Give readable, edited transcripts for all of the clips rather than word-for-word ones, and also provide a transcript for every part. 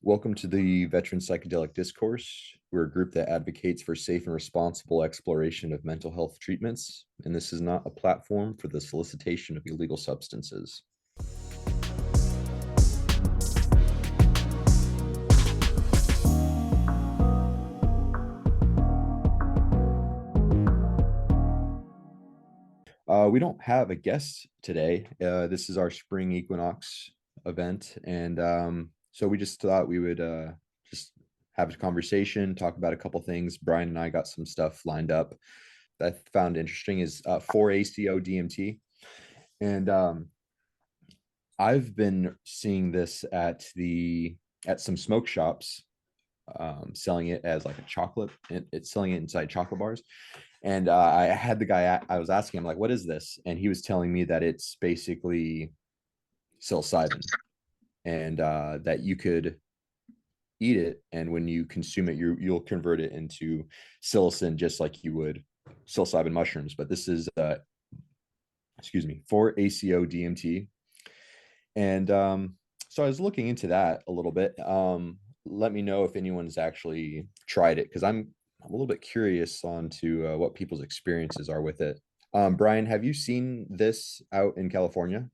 Welcome to the Veterans Psychedelic Discourse. We're a group that advocates for safe and responsible exploration of mental health treatments, and this is not a platform for the solicitation of illegal substances. We don't have a guest today. This is our spring Equinox event, and so we just thought we would just have a conversation, talk about a couple things. Brian and I got some stuff lined up that I found interesting is 4-ACO DMT, and I've been seeing this at some smoke shops, selling it as like a chocolate. It's selling it inside chocolate bars. And I had the guy, I was asking him, like, what is this? And he was telling me that it's basically psilocybin, and that you could eat it. And when you consume it, you'll convert it into psilocin, just like you would psilocybin mushrooms. But this is, 4-ACO DMT. And so I was looking into that a little bit. Let me know if anyone's actually tried it, because I'm a little bit curious on to what people's experiences are with it. Brian, have you seen this out in California?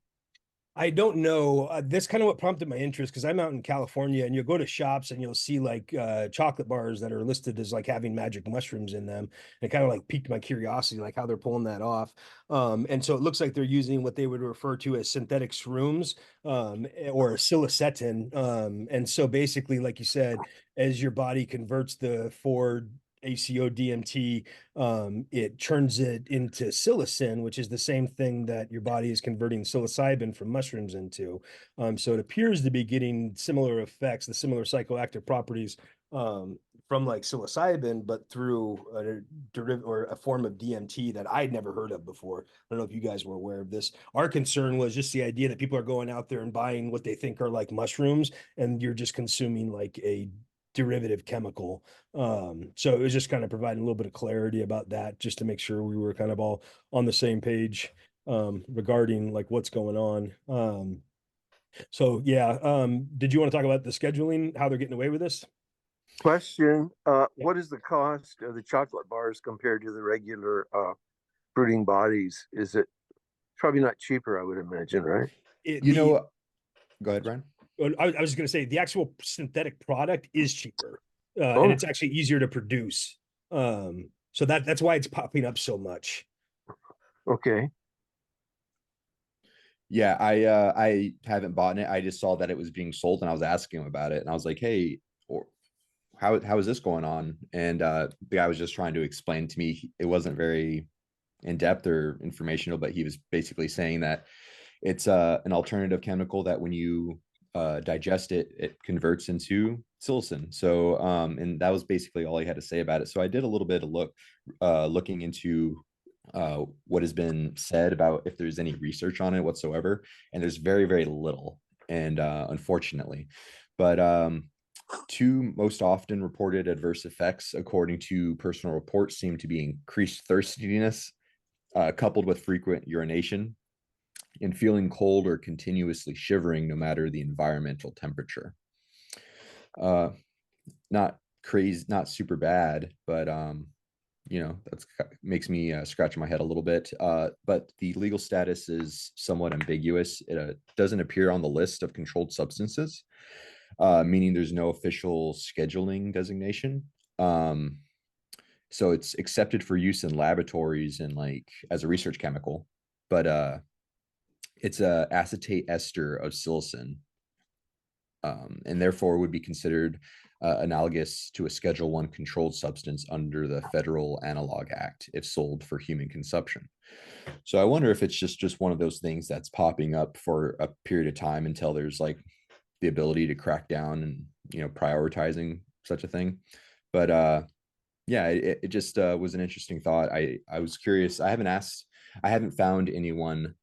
I don't know. That's kind of what prompted my interest because I'm out in California and you'll go to shops and you'll see like chocolate bars that are listed as like having magic mushrooms in them. And it kind of like piqued my curiosity, like how they're pulling that off. And so it looks like they're using what they would refer to as synthetic shrooms or psilocybin. And so basically, like you said, as your body converts the four ACO DMT, it turns it into psilocin, which is the same thing that your body is converting psilocybin from mushrooms into. So it appears to be getting similar effects, the similar psychoactive properties from like psilocybin, but through a derivative or a form of DMT that I'd never heard of before. I don't know if you guys were aware of this. Our concern was just the idea that people are going out there and buying what they think are like mushrooms, and you're just consuming like a derivative chemical. So it was just kind of providing a little bit of clarity about that, just to make sure we were kind of all on the same page regarding like what's going on. So yeah, did you want to talk about the scheduling, how they're getting away with this? Question, Yeah. what is the cost of the chocolate bars compared to the regular fruiting bodies? Is it probably not cheaper, I would imagine, right? It, You the know, go ahead, Brian. I was going to say the actual synthetic product is cheaper, and Oh, it's actually easier to produce. So that's why it's popping up so much. okay. Yeah, I haven't bought it. I just saw that it was being sold, and I was asking him about it, and I was like, hey, or how is this going on? And the guy was just trying to explain to me. It wasn't very in depth or informational, but he was basically saying that it's an alternative chemical that when you digest it, it converts into psilocin. So, and that was basically all he had to say about it. So I did a little bit of looking into what has been said about if there's any research on it whatsoever, and there's very, very little, and unfortunately, but two most often reported adverse effects, according to personal reports, seem to be increased thirstiness, coupled with frequent urination, and feeling cold or continuously shivering no matter the environmental temperature. Uh, Not crazy, not super bad, but that's makes me scratch my head a little bit. But the legal status is somewhat ambiguous. It doesn't appear on the list of controlled substances, meaning there's no official scheduling designation. So it's accepted for use in laboratories and like as a research chemical, but it's a acetate ester of psilocin, and therefore would be considered analogous to a Schedule One controlled substance under the Federal Analog Act if sold for human consumption. So I wonder if it's just one of those things that's popping up for a period of time until there's like the ability to crack down and prioritizing such a thing. But yeah, it just was an interesting thought. I was curious. I haven't found anyone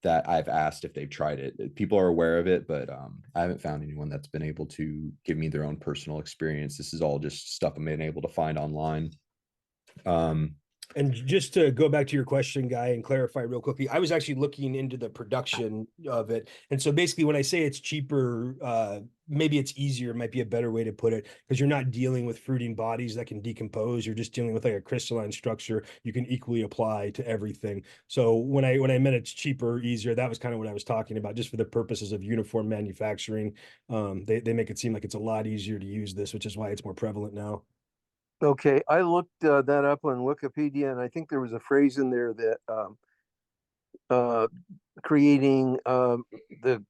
that I've asked if they've tried it. People are aware of it, but I haven't found anyone that's been able to give me their own personal experience. This is all just stuff I've been able to find online. Um, And just to go back to your question, Guy, and clarify real quickly, I was actually looking into the production of it. And so basically, when I say it's cheaper, maybe it's easier, might be a better way to put it, because you're not dealing with fruiting bodies that can decompose. You're just dealing with like a crystalline structure you can equally apply to everything. So when I meant it's cheaper, easier, that was kind of what I was talking about, just for the purposes of uniform manufacturing. They make it seem like it's a lot easier to use this, which is why it's more prevalent now. Okay, I looked that up on Wikipedia, and I think there was a phrase in there that uh, creating the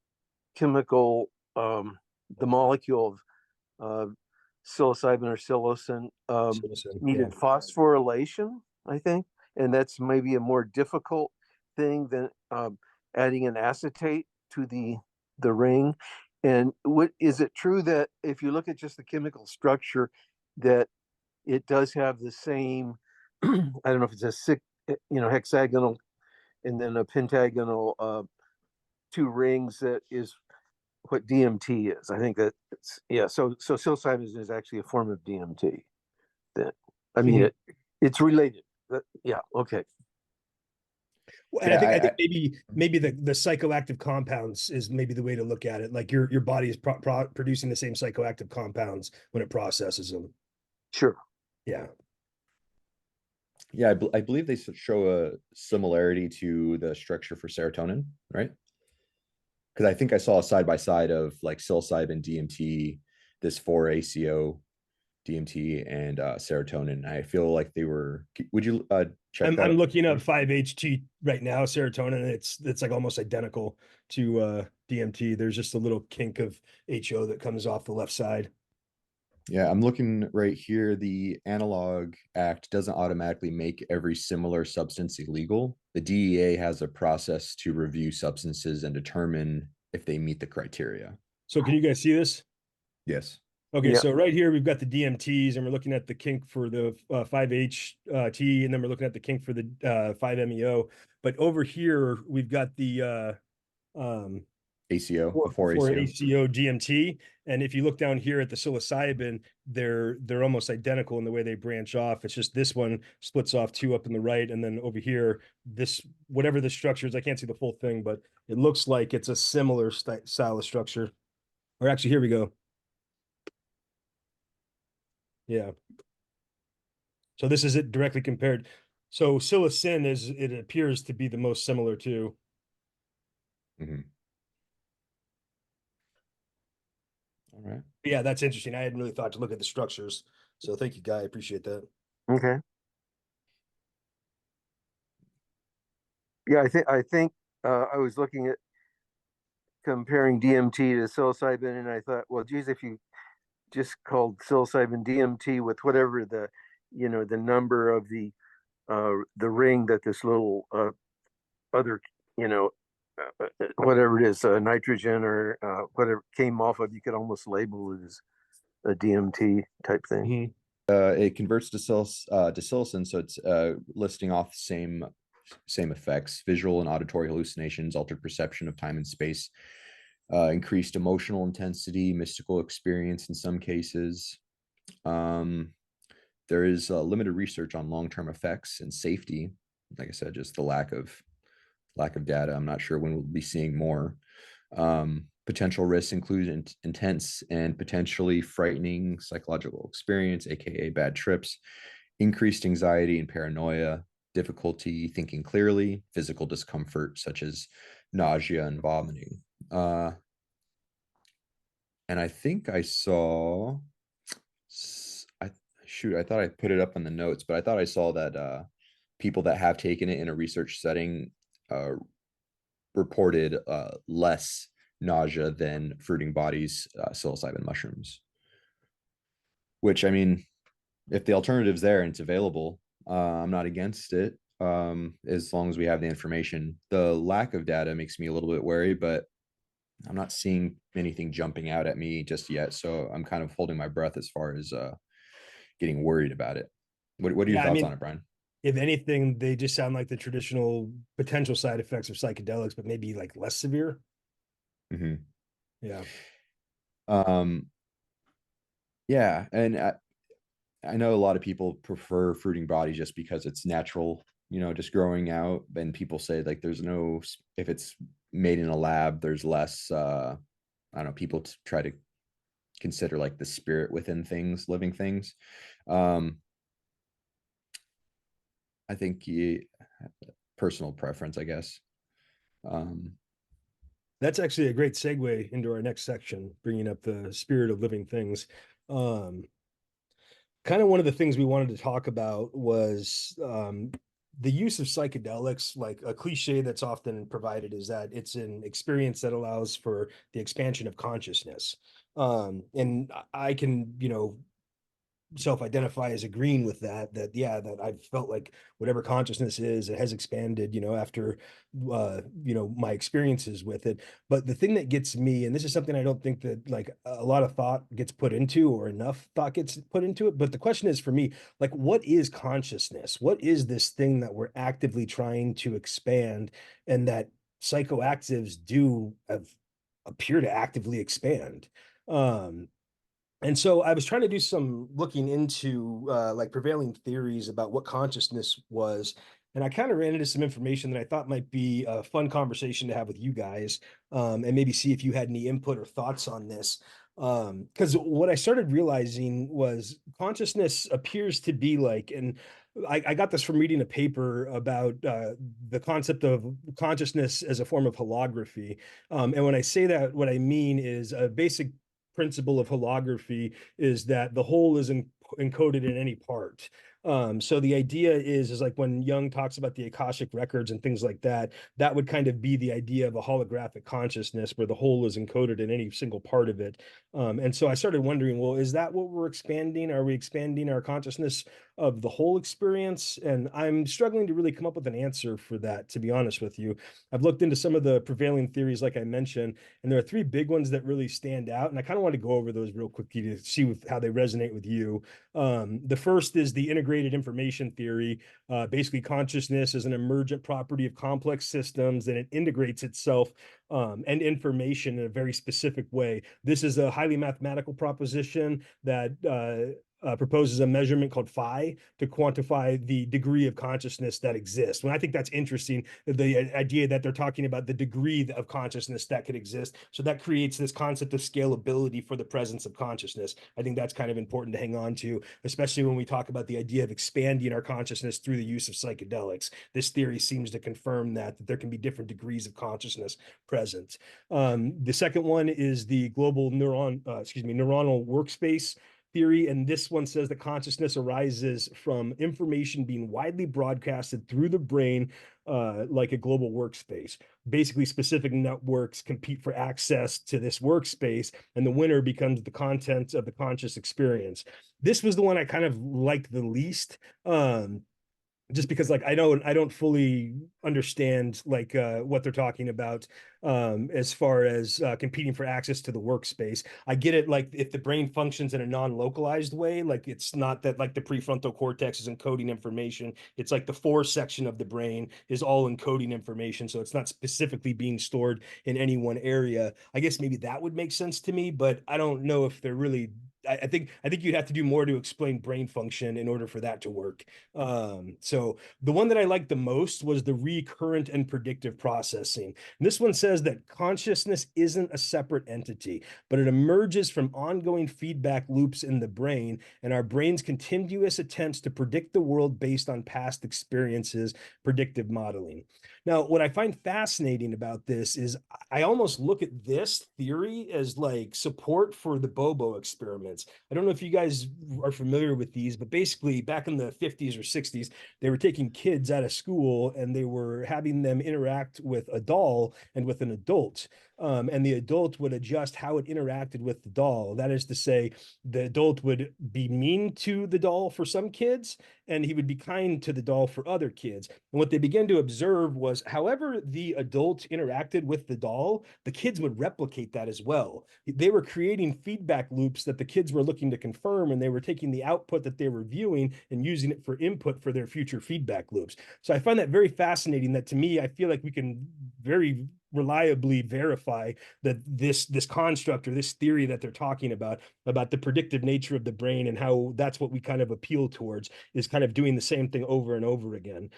chemical, the molecule of psilocybin or psilocin Yeah. needed phosphorylation, I think, and that's maybe a more difficult thing than adding an acetate to the ring. And what is it true that if you look at just the chemical structure, that it does have the same, I don't know if it's a six, hexagonal and then a pentagonal two rings, that is what DMT is. I think that it's, yeah. So psilocybin is actually a form of DMT. That, I mean, Mhm. it's related. Yeah. Okay. Well, and Yeah, I think maybe the psychoactive compounds is maybe the way to look at it. Like your body is producing the same psychoactive compounds when it processes them. Sure. Yeah. yeah, I believe they show a similarity to the structure for serotonin, right? Because I think I saw a side by side of like psilocybin, DMT, this 4-ACO DMT, and serotonin. I feel like they were. Would you check I'm that? looking up 5-HT right now, serotonin. It's like almost identical to DMT. There's just a little kink of HO that comes off the left side. Yeah, I'm looking right here. The Analog Act doesn't automatically make every similar substance illegal. The DEA has a process to review substances and determine if they meet the criteria. So can you guys see this? Yes. Okay, Yeah. so right here we've got the DMTs, and we're looking at the kink for the 5-HT, and then we're looking at the kink for the 5-MeO. But over here we've got the ACO, the 4 4-ACO. ACO DMT, and if you look down here at the psilocybin, they're almost identical in the way they branch off. It's just this one splits off two up in the right, and then over here, this whatever the structure is, I can't see the full thing, but it looks like it's a similar style of structure. Or actually, here we go. Yeah. So this is it directly compared. So psilocin is, it appears to be the most similar to. Mhm. All right. Yeah, that's interesting. I hadn't really thought to look at the structures. So thank you, Guy. I appreciate that. Okay. Yeah, I think I was looking at comparing DMT to psilocybin, and I thought, well, geez, if you just called psilocybin DMT with whatever the number of the ring that this little other, whatever it is, nitrogen or whatever came off of, you could almost label it as a DMT type thing. Mhm. It converts to psilocin, so it's listing off the same effects: visual and auditory hallucinations, altered perception of time and space, increased emotional intensity, mystical experience in some cases. Um, there is limited research on long-term effects and safety. Like I said, just the lack of data. I'm not sure when we'll be seeing more. Potential risks include intense and potentially frightening psychological experience, aka bad trips, increased anxiety and paranoia, difficulty thinking clearly, physical discomfort such as nausea and vomiting. And I think I saw, I shoot, I thought I put it up in the notes, but I thought I saw that people that have taken it in a research setting reported less nausea than fruiting bodies psilocybin mushrooms. Which, I mean, if the alternative's there and it's available, I'm not against it, as long as we have the information. The lack of data makes me a little bit wary, but I'm not seeing anything jumping out at me just yet. So I'm kind of holding my breath as far as getting worried about it. What are your Yeah, I thoughts on mean, it, Brian? if anything, they just sound like the traditional potential side effects of psychedelics, but maybe like less severe. Mm-hmm. Yeah. Um, yeah, and I know a lot of people prefer fruiting body just because it's natural, just growing out. And people say like there's no, if it's made in a lab, there's less, I don't know, people try to consider like the spirit within things, living things. I think personal preference, I guess. That's actually a great segue into our next section, bringing up the spirit of living things. Kind of one of the things we wanted to talk about was the use of psychedelics. Like a cliche that's often provided is that it's an experience that allows for the expansion of consciousness. And I can, self-identify as agreeing with that yeah, that I've felt like whatever consciousness is, it has expanded, after my experiences with it. But the thing that gets me, and this is something I don't think that like a lot of thought gets put into, or enough thought gets put into it, but the question is for me, like, what is consciousness? What is this thing that we're actively trying to expand, and that psychoactives do appear to actively expand? And so I was trying to do some looking into like prevailing theories about what consciousness was. And I kind of ran into some information that I thought might be a fun conversation to have with you guys, and maybe see if you had any input or thoughts on this. Because what I started realizing was consciousness appears to be like, and I got this from reading a paper about the concept of consciousness as a form of holography. And when I say that, what I mean is a basic principle of holography is that the whole is encoded in any part. So the idea is like when Jung talks about the Akashic records and things like that, that would kind of be the idea of a holographic consciousness where the whole is encoded in any single part of it. And so I started wondering, well, is that what we're expanding? Are we expanding our consciousness of the whole experience? And I'm struggling to really come up with an answer for that, to be honest with you. I've looked into some of the prevailing theories, like I mentioned, and there are three big ones that really stand out. And I kind of want to go over those real quickly to see how they resonate with you. The first is the integrated information theory. Basically, consciousness is an emergent property of complex systems, and it integrates itself and information in a very specific way. This is a highly mathematical proposition that proposes a measurement called phi to quantify the degree of consciousness that exists. When I think that's interesting, the idea that they're talking about the degree of consciousness that could exist. So that creates this concept of scalability for the presence of consciousness. I think that's kind of important to hang on to, especially when we talk about the idea of expanding our consciousness through the use of psychedelics. This theory seems to confirm that there can be different degrees of consciousness present. The second one is the global neuronal workspace theory, and this one says that consciousness arises from information being widely broadcasted through the brain, like a global workspace. Basically, specific networks compete for access to this workspace, and the winner becomes the content of the conscious experience. This was the one I kind of liked the least. Just because like I don't fully understand like what they're talking about as far as competing for access to the workspace. I get it, like if the brain functions in a non-localized way, like it's not that like the prefrontal cortex is encoding information. It's like the fore section of the brain is all encoding information, so it's not specifically being stored in any one area. I guess maybe that would make sense to me, but I don't know if they're really. I think you'd have to do more to explain brain function in order for that to work. So the one that I liked the most was the recurrent and predictive processing. And this one says that consciousness isn't a separate entity, but it emerges from ongoing feedback loops in the brain and our brain's continuous attempts to predict the world based on past experiences, predictive modeling. Now, what I find fascinating about this is I almost look at this theory as like support for the Bobo experiments. I don't know if you guys are familiar with these, but basically back in the 50s or 60s, they were taking kids out of school and they were having them interact with a doll and with an adult. And the adult would adjust how it interacted with the doll. That is to say, the adult would be mean to the doll for some kids, and he would be kind to the doll for other kids. And what they began to observe was however the adult interacted with the doll, the kids would replicate that as well. They were creating feedback loops that the kids were looking to confirm, and they were taking the output that they were viewing and using it for input for their future feedback loops. So I find that very fascinating. That to me, I feel like we can very reliably verify that this construct or this theory that they're talking about the predictive nature of the brain and how that's what we kind of appeal towards, is kind of doing the same thing over and over again.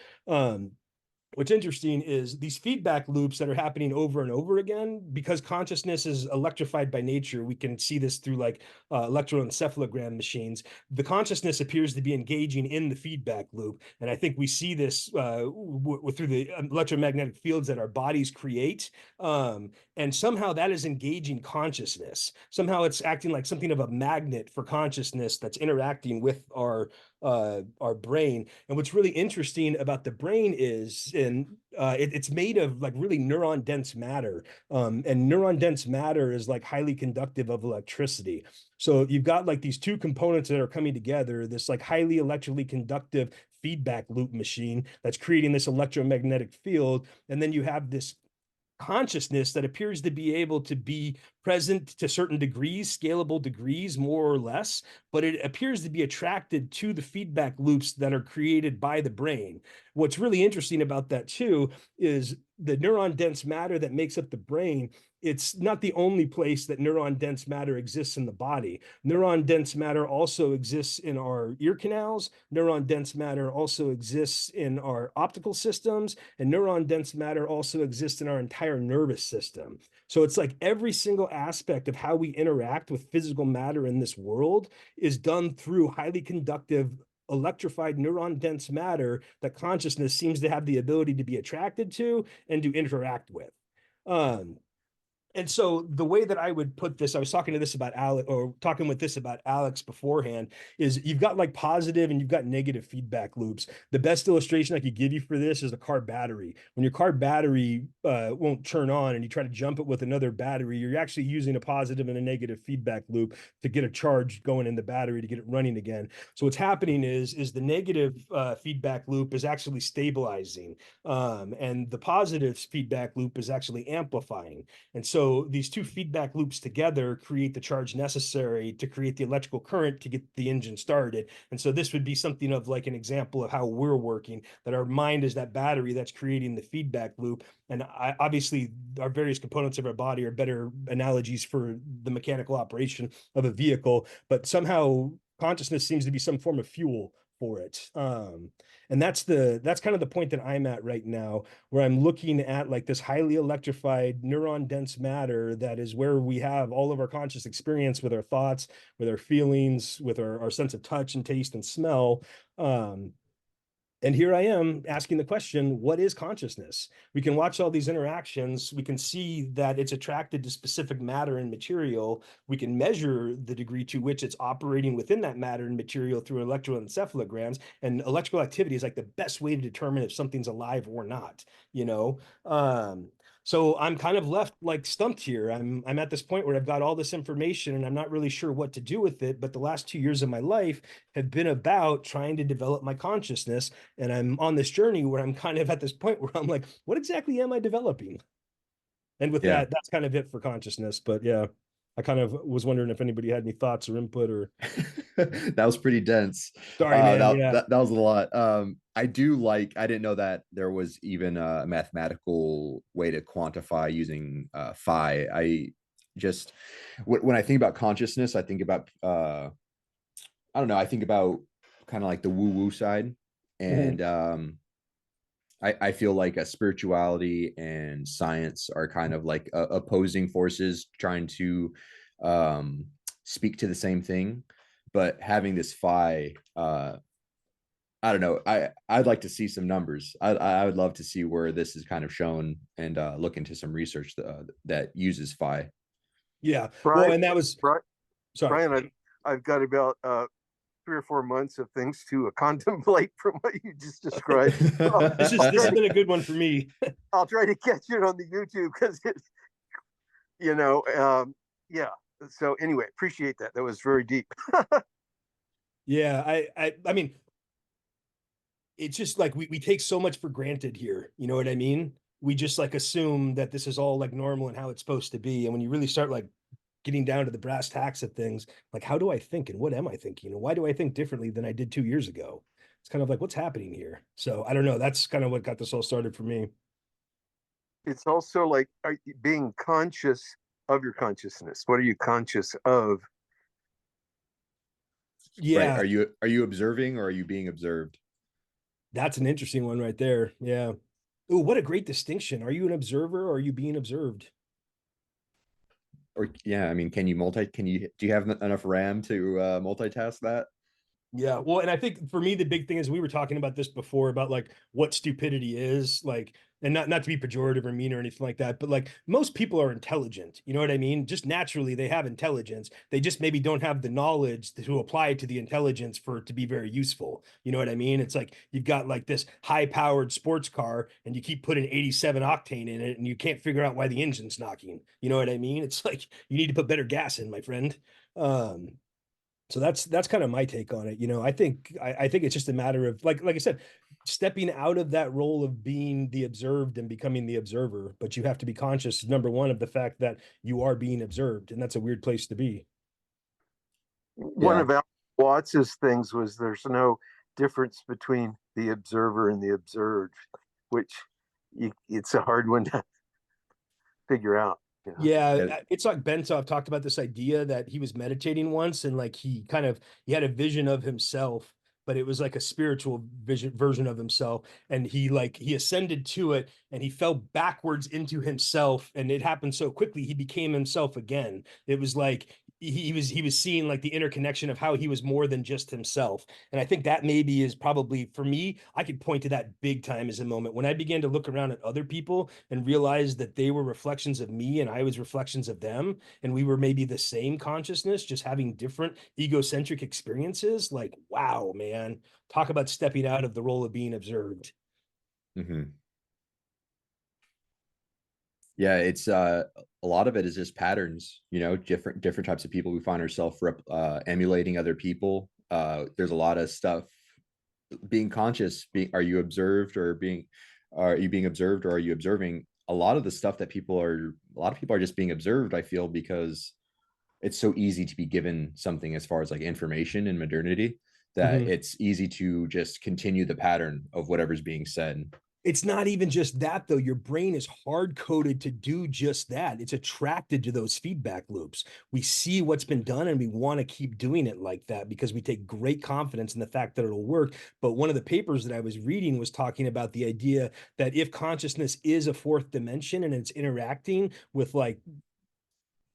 What's interesting is these feedback loops that are happening over and over again, because consciousness is electrified by nature. We can see this through like electroencephalogram machines. The consciousness appears to be engaging in the feedback loop. And I think we see this through the electromagnetic fields that our bodies create. And somehow that is engaging consciousness. Somehow it's acting like something of a magnet for consciousness that's interacting with our brain. And what's really interesting about the brain is, it's made of like really neuron dense matter. And neuron dense matter is like highly conductive of electricity. So you've got like these two components that are coming together, this like highly electrically conductive feedback loop machine that's creating this electromagnetic field. And then you have this consciousness that appears to be able to be present to certain degrees, scalable degrees, more or less, but it appears to be attracted to the feedback loops that are created by the brain. What's really interesting about that too is the neuron dense matter that makes up the brain. It's not the only place that neuron dense matter exists in the body. Neuron dense matter also exists in our ear canals. Neuron dense matter also exists in our optical systems, and neuron dense matter also exists in our entire nervous system. So it's like every single aspect of how we interact with physical matter in this world is done through highly conductive electrified neuron dense matter that consciousness seems to have the ability to be attracted to and to interact with. And so the way that I would put this, I was talking with this about Alex beforehand, is you've got like positive and you've got negative feedback loops. The best illustration I could give you for this is a car battery. When your car battery won't turn on and you try to jump it with another battery, you're actually using a positive and a negative feedback loop to get a charge going in the battery to get it running again. So what's happening is the negative feedback loop is actually stabilizing, and the positive feedback loop is actually amplifying. And so these two feedback loops together create the charge necessary to create the electrical current to get the engine started. And so this would be something of like an example of how we're working, that our mind is that battery that's creating the feedback loop. And obviously our various components of our body are better analogies for the mechanical operation of a vehicle, but somehow consciousness seems to be some form of fuel for it. And that's kind of the point that I'm at right now, where I'm looking at like this highly electrified neuron dense matter that is where we have all of our conscious experience with our thoughts, with our feelings, with our sense of touch and taste and smell. And here I am asking the question, what is consciousness? We can watch all these interactions. We can see that it's attracted to specific matter and material. We can measure the degree to which it's operating within that matter and material through electroencephalograms. And electrical activity is like the best way to determine if something's alive or not, you know? So I'm kind of left like stumped here. I'm at this point where I've got all this information and I'm not really sure what to do with it. But the last 2 years of my life have been about trying to develop my consciousness. And I'm on this journey where I'm kind of at this point where I'm like, what exactly am I developing? And with Yeah. that, that's kind of it for consciousness. But yeah, I kind of was wondering if anybody had any thoughts or input or. That was pretty dense. Sorry, man. That, Yeah. that was a lot. I didn't know that there was even a mathematical way to quantify using phi. When I think about consciousness, I think about I don't know, I think about kind of like the woo-woo side. And I feel like a spirituality and science are kind of like opposing forces trying to speak to the same thing. But having this phi, I don't know, I'd like to see some numbers. I would love to see where this is kind of shown and look into some research that uses phi. Yeah. Brian, Well, and that was, sorry. Brian, I've got about 3 or 4 months of things to contemplate from what you just described. This has been a good one for me. I'll try to catch it on the YouTube because it's, yeah. So anyway, appreciate that. That was very deep. Yeah, I mean, it's just like we take so much for granted here. You know what I mean? We just like assume that this is all like normal and how it's supposed to be. And when you really start like getting down to the brass tacks of things, like how do I think and what am I thinking? And why do I think differently than I did 2 years ago? It's kind of like, what's happening here? So I don't know. That's kind of what got this all started for me. it's also like being conscious of your consciousness. What are you conscious of? Right. Yeah, Are you observing or are you being observed? that's an interesting one right there. Yeah. Oh, what a great distinction. Are you an observer or are you being observed? Or yeah, I mean, can you do you have enough RAM to multitask that? Yeah, well, and I think for me the big thing is we were talking about this before about like what stupidity is like, and not to be pejorative or mean or anything like that, but like most people are intelligent. You know what I mean? Just naturally they have intelligence. They just maybe don't have the knowledge to apply to the intelligence for it to be very useful. You know what I mean? It's like you've got like this high-powered sports car and you keep putting 87 octane in it and you can't figure out why the engine's knocking. You know what I mean? It's like you need to put better gas in, my friend. Um, so that's kind of my take on it. You know, I think it's just a matter of like I said, stepping out of that role of being the observed and becoming the observer. But you have to be conscious, number one, of the fact that you are being observed, and that's a weird place to be. One Yeah. of Al Watts's things was there's no difference between the observer and the observed, which it's a hard one to figure out. You know? Yeah, it's like Bentov talked about this idea that he was meditating once and like he had a vision of himself, but it was like a spiritual version of himself. And he ascended to it and he fell backwards into himself. And it happened so quickly, he became himself again. It was like he was seeing like the interconnection of how he was more than just himself. And I think that maybe is probably for me, I could point to that big time as a moment when I began to look around at other people and realize that they were reflections of me and I was reflections of them. And we were maybe the same consciousness, just having different egocentric experiences. Like, wow, man, talk about stepping out of the role of being observed. Hmm. Yeah, it's a lot of it is just patterns, you know, different types of people. We find ourselves emulating other people. There's a lot of stuff being conscious, being are you being observed or are you observing? A lot of people are just being observed, I feel, because it's so easy to be given something as far as like information in modernity that Mhm. it's easy to just continue the pattern of whatever's being said. It's not even just that, though. Your brain is hard coded to do just that. It's attracted to those feedback loops. We see what's been done and we want to keep doing it like that because we take great confidence in the fact that it'll work. But one of the papers that I was reading was talking about the idea that if consciousness is a fourth dimension and it's interacting with like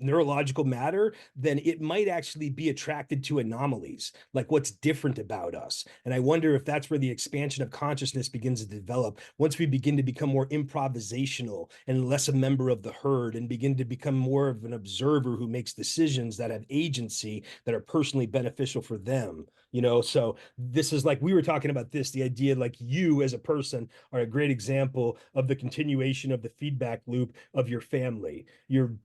neurological matter, then it might actually be attracted to anomalies, like what's different about us. And I wonder if that's where the expansion of consciousness begins to develop. Once we begin to become more improvisational and less a member of the herd and begin to become more of an observer who makes decisions that have agency that are personally beneficial for them. You know, so this is like we were talking about this, the idea like you as a person are a great example of the continuation of the feedback loop of your family. Your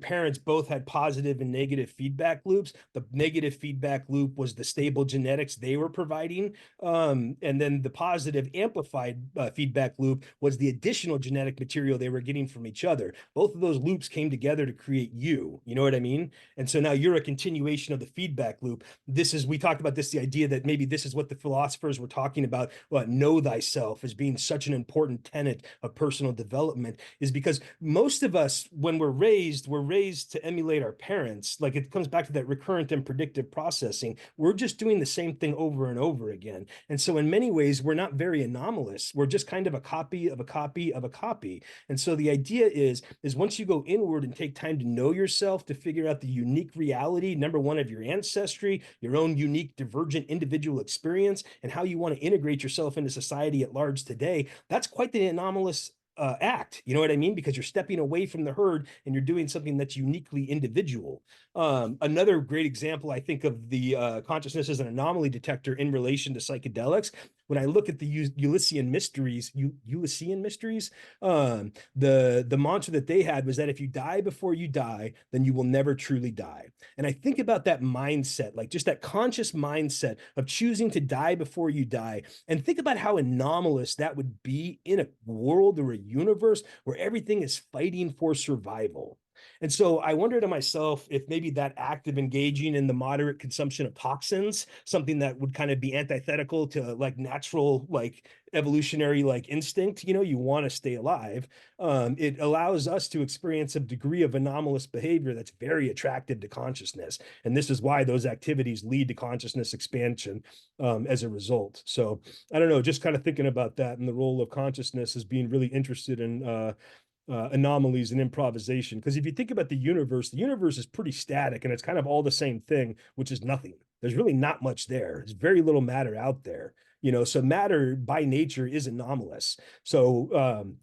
parents both had positive and negative feedback loops. The negative feedback loop was the stable genetics they were providing, and then the positive amplified feedback loop was the additional genetic material they were getting from each other. Both of those loops came together to create you. You know what I mean? And so now you're a continuation of the feedback loop. This is we talked about this, the idea that maybe this is what the philosophers were talking about. Know thyself as being such an important tenet of personal development is because most of us, when we're raised to emulate our parents. Like it comes back to that recurrent and predictive processing. We're just doing the same thing over and over again. And so in many ways, we're not very anomalous. We're just kind of a copy of a copy of a copy. And so the idea is once you go inward and take time to know yourself, to figure out the unique reality, number one, of your ancestry, your own unique divergent individual experience, and how you want to integrate yourself into society at large today, that's quite the anomalous act. You know what I mean? Because you're stepping away from the herd and you're doing something that's uniquely individual. Another great example, I think, of the consciousness as an anomaly detector in relation to psychedelics. When I look at the Ulyssean mysteries, the mantra that they had was that if you die before you die, then you will never truly die. And I think about that mindset, like just that conscious mindset of choosing to die before you die, and think about how anomalous that would be in a world or a universe where everything is fighting for survival. And so I wonder to myself if maybe that act of engaging in the moderate consumption of toxins, something that would kind of be antithetical to like natural, like evolutionary, like instinct, you know, you want to stay alive. It allows us to experience a degree of anomalous behavior that's very attractive to consciousness. And this is why those activities lead to consciousness expansion as a result. So I don't know, just kind of thinking about that and the role of consciousness as being really interested in anomalies and improvisation. Because if you think about the universe is pretty static and it's kind of all the same thing, which is nothing. There's really not much there. There's very little matter out there, you know, so matter by nature is anomalous. So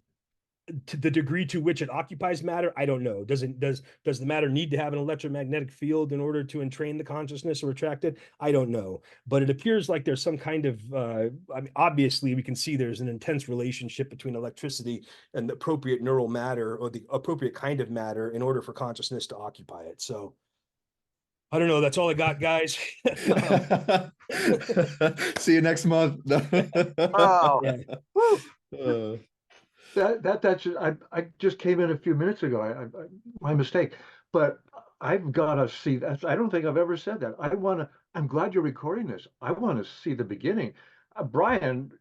to the degree to which it occupies matter, I don't know. Does the matter need to have an electromagnetic field in order to entrain the consciousness or attract it? I don't know. But it appears like there's some kind of, I mean, obviously we can see there's an intense relationship between electricity and the appropriate neural matter or the appropriate kind of matter in order for consciousness to occupy it. So I don't know. That's all I got, guys. See you next month. Oh, Yeah. woo. I just came in a few minutes ago. My mistake, but I've got to see that. I don't think I've ever said that. I'm glad you're recording this. I want to see the beginning. Brian,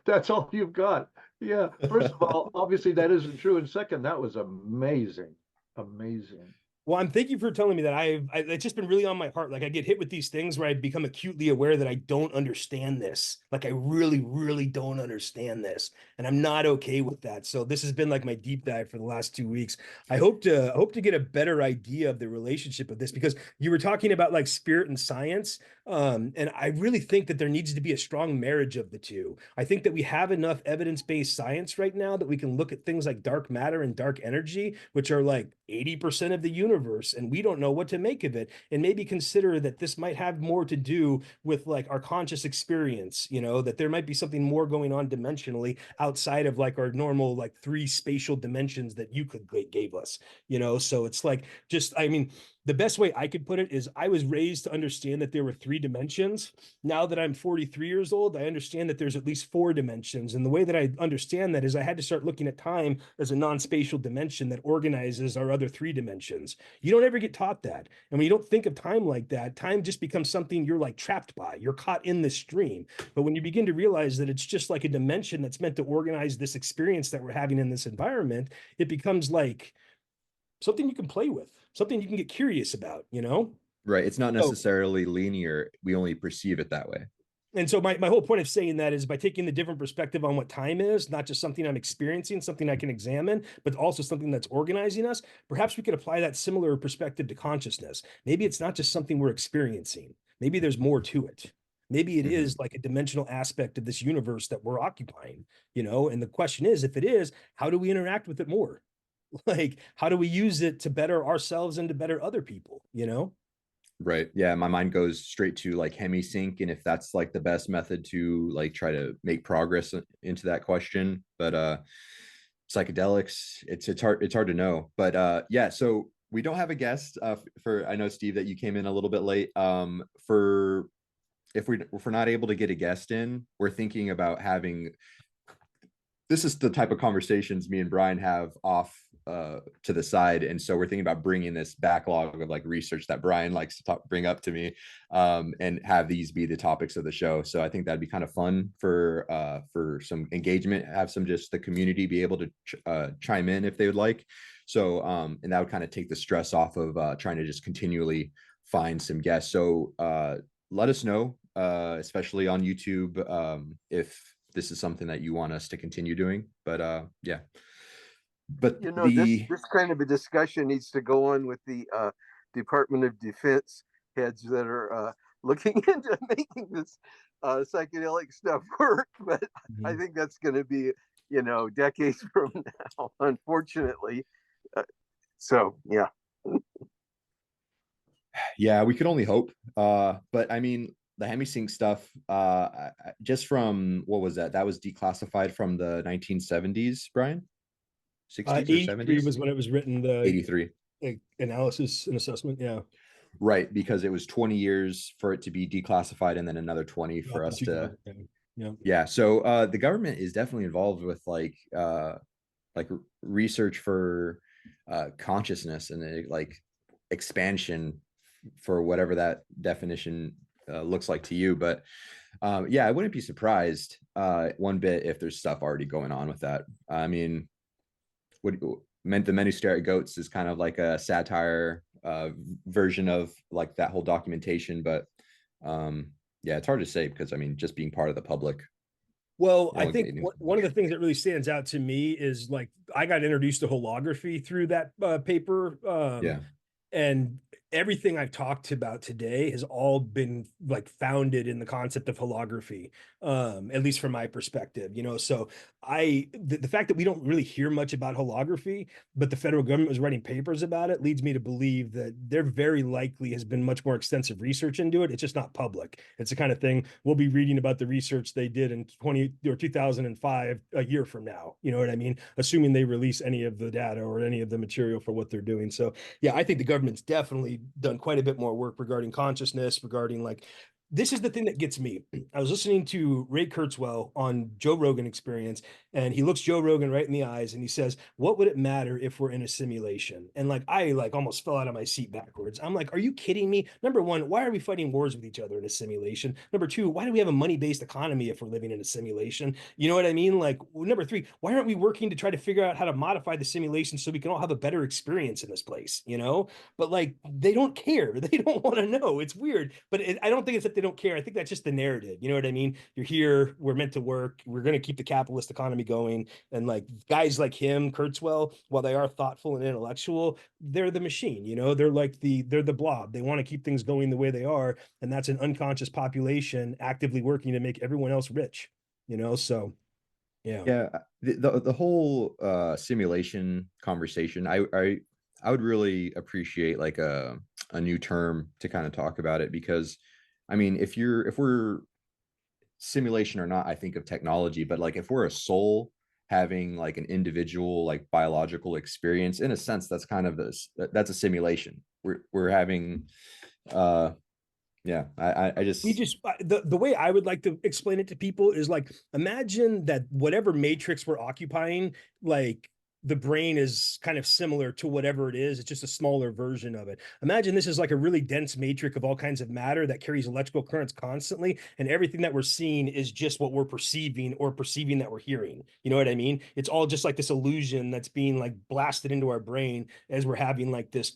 that's all you've got. Yeah. First of all, obviously that isn't true. And second, that was amazing. Amazing. Well, I'm thank you for telling me that it's just been really on my heart. Like I get hit with these things where I become acutely aware that I don't understand this. Like I really, really don't understand this. And I'm not okay with that. So this has been like my deep dive for the last 2 weeks. I hope to get a better idea of the relationship of this because you were talking about like spirit and science. And I really think that there needs to be a strong marriage of the two. I think that we have enough evidence-based science right now that we can look at things like dark matter and dark energy, which are like 80% of the universe, and we don't know what to make of it. And maybe consider that this might have more to do with like our conscious experience, you know, that there might be something more going on dimensionally outside of like our normal like 3 spatial dimensions that you gave us, you know. So it's like just, I mean, the best way I could put it is I was raised to understand that there were 3 dimensions. Now that I'm 43 years old, I understand that there's at least 4 dimensions. And the way that I understand that is I had to start looking at time as a non-spatial dimension that organizes our other 3 dimensions. You don't ever get taught that. And when you don't think of time like that, time just becomes something you're like trapped by. You're caught in this stream. But when you begin to realize that it's just like a dimension that's meant to organize this experience that we're having in this environment, it becomes like something you can play with, something you can get curious about, you know? Right. It's not necessarily linear. We only perceive it that way. And so my whole point of saying that is by taking the different perspective on what time is, not just something I'm experiencing, something I can examine, but also something that's organizing us, perhaps we could apply that similar perspective to consciousness. Maybe it's not just something we're experiencing. Maybe there's more to it. Maybe it is like a dimensional aspect of this universe that we're occupying, you know? And the question is, if it is, how do we interact with it more? Like, how do we use it to better ourselves and to better other people, you know? Right. Yeah. My mind goes straight to like Hemi-sync, and if that's like the best method to like try to make progress into that question. But psychedelics, it's hard to know. But yeah, so we don't have a guest for, I know, Steve, that you came in a little bit late. For if we're not able to get a guest in, we're thinking about having, this is the type of conversations me and Brian have off to the side. And so we're thinking about bringing this backlog of like research that Brian likes to bring up to me and have these be the topics of the show. So I think that'd be kind of fun for some engagement, have some just the community be able to chime in if they would like. So and that would kind of take the stress off of trying to just continually find some guests. So let us know, especially on YouTube, if this is something that you want us to continue doing. But yeah. But you know, this kind of a discussion needs to go on with the Department of Defense heads that are looking into making this psychedelic stuff work. But I think that's going to be, you know, decades from now, unfortunately. So yeah. Yeah, we could only hope. But I mean, the Hemi-sync stuff, just from, what was that? That was declassified from the 1970s, Brian? 60s or 70s? Was when it was written, the 83. Analysis and assessment, yeah. Right, because it was 20 years for it to be declassified and then another 20 for us to... Yeah, so the government is definitely involved with like research for consciousness and like expansion for whatever that definition looks like to you. But yeah, I wouldn't be surprised one bit if there's stuff already going on with that. I mean, what meant the many stare at goats is kind of like a satire version of like that whole documentation, but yeah, it's hard to say because I mean, just being part of the public. Well, You I don't get think any one of the information. things that really stands out to me is like I got introduced to holography through that paper. Yeah. And everything I've talked about today has all been like founded in the concept of holography, at least from my perspective, you know. So the fact that we don't really hear much about holography, but the federal government was writing papers about it, leads me to believe that there very likely has been much more extensive research into it. It's just not public. It's the kind of thing we'll be reading about the research they did in 2005 a year from now. You know what I mean? Assuming they release any of the data or any of the material for what they're doing. So yeah, I think the government's definitely done quite a bit more work regarding consciousness, regarding like, this is the thing that gets me. I was listening to Ray Kurzweil on Joe Rogan Experience, and he looks Joe Rogan right in the eyes and he says, "What would it matter if we're in a simulation?" And like, I like almost fell out of my seat backwards. I'm like, are you kidding me? Number one, why are we fighting wars with each other in a simulation? Number two, why do we have a money-based economy if we're living in a simulation? You know what I mean? Like, number three, why aren't we working to try to figure out how to modify the simulation so we can all have a better experience in this place? You know, but like they don't care. They don't want to know. It's weird, but I don't think it's that they don't care. I think that's just the narrative. You know what I mean? You're here. We're meant to work. We're going to keep the capitalist economy going. And like guys like him, Kurzweil, while they are thoughtful and intellectual, they're the machine. You know, they're the blob. They want to keep things going the way they are, and that's an unconscious population actively working to make everyone else rich. You know, so yeah. Yeah, the whole simulation conversation, I would really appreciate like a new term to kind of talk about it because I mean, if we're simulation or not, I think of technology, but like if we're a soul having like an individual like biological experience, in a sense, that's kind of this that's a simulation. We're having yeah, I We just just the way I would like to explain it to people is like, imagine that whatever matrix we're occupying, like the brain is kind of similar to whatever it is. It's just a smaller version of it. Imagine this is like a really dense matrix of all kinds of matter that carries electrical currents constantly, and everything that we're seeing is just what we're perceiving or perceiving that we're hearing. You know what I mean? It's all just like this illusion that's being like blasted into our brain as we're having like this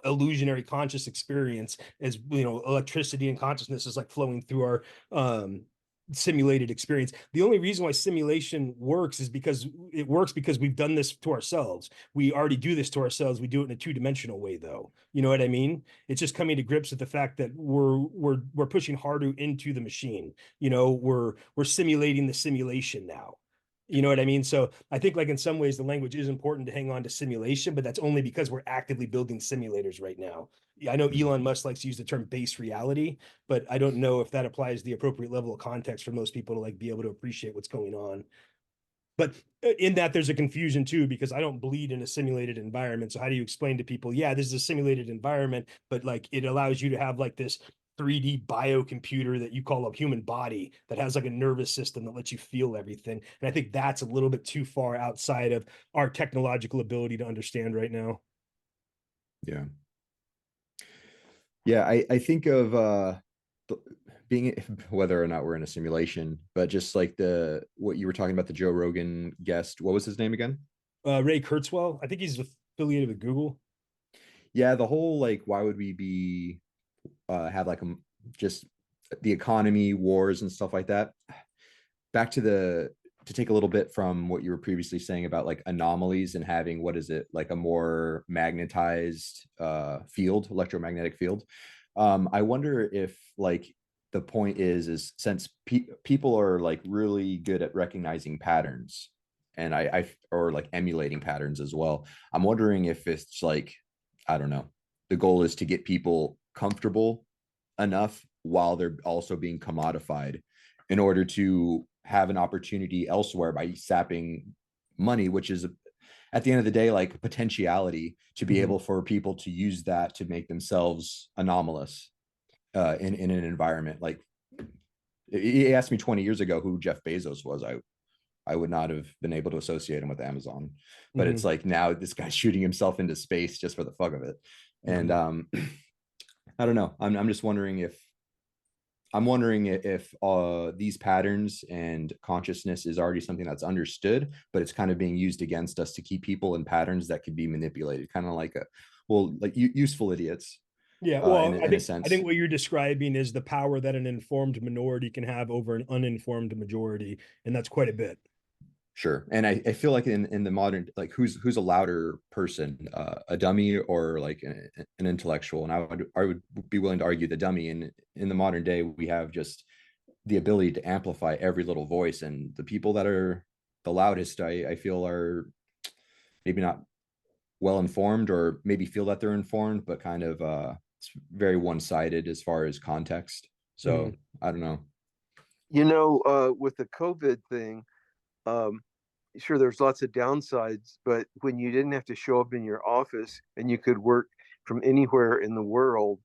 illusionary conscious experience, as you know, electricity and consciousness is like flowing through our simulated experience. The only reason why simulation works is because it works because we've done this to ourselves. We already do this to ourselves. We do it in a two-dimensional way, though. You know what I mean? It's just coming to grips with the fact that we're pushing harder into the machine. You know, we're simulating the simulation now. You know what I mean? So I think like in some ways the language is important to hang on to simulation, but that's only because we're actively building simulators right now. I know Elon Musk likes to use the term base reality, but I don't know if that applies the appropriate level of context for most people to like be able to appreciate what's going on. But in that there's a confusion too, because I don't bleed in a simulated environment. So how do you explain to people, yeah, this is a simulated environment, but like it allows you to have like this 3D biocomputer that you call a human body that has like a nervous system that lets you feel everything. And I think that's a little bit too far outside of our technological ability to understand right now. yeah. Yeah, I think of being whether or not we're in a simulation, but just like the what you were talking about the Joe Rogan guest, what was his name again? Ray Kurzweil, I think he's affiliated with Google. Yeah, the whole like why would we be have like just the economy, wars and stuff like that. Back to the to take a little bit from what you were previously saying about like anomalies and having what is it like a more magnetized field, electromagnetic field. I wonder if like the point is since people are like really good at recognizing patterns and I or like emulating patterns as well. I'm wondering if it's like I don't know. The goal is to get people comfortable enough while they're also being commodified in order to have an opportunity elsewhere by sapping money, which is at the end of the day like potentiality to be able for people to use that to make themselves anomalous in an environment. Like he asked me 20 years ago who Jeff Bezos was. I would not have been able to associate him with Amazon. But Mhm. it's like now this guy's shooting himself into space just for the fuck of it. And I don't know. I'm just wondering if these patterns and consciousness is already something that's understood, but it's kind of being used against us to keep people in patterns that could be manipulated, kind of like useful idiots. Yeah, well, In a sense. I think what you're describing is the power that an informed minority can have over an uninformed majority, and that's quite a bit. Sure. And I feel like in the modern, like who's a louder person, a dummy or like an intellectual? And I would be willing to argue the dummy. And in the modern day, we have just the ability to amplify every little voice, and the people that are the loudest, I feel, are maybe not well informed, or maybe feel that they're informed, but kind of it's very one-sided as far as context. So I don't know. You know, with the COVID thing, sure, there's lots of downsides, but when you didn't have to show up in your office and you could work from anywhere in the world,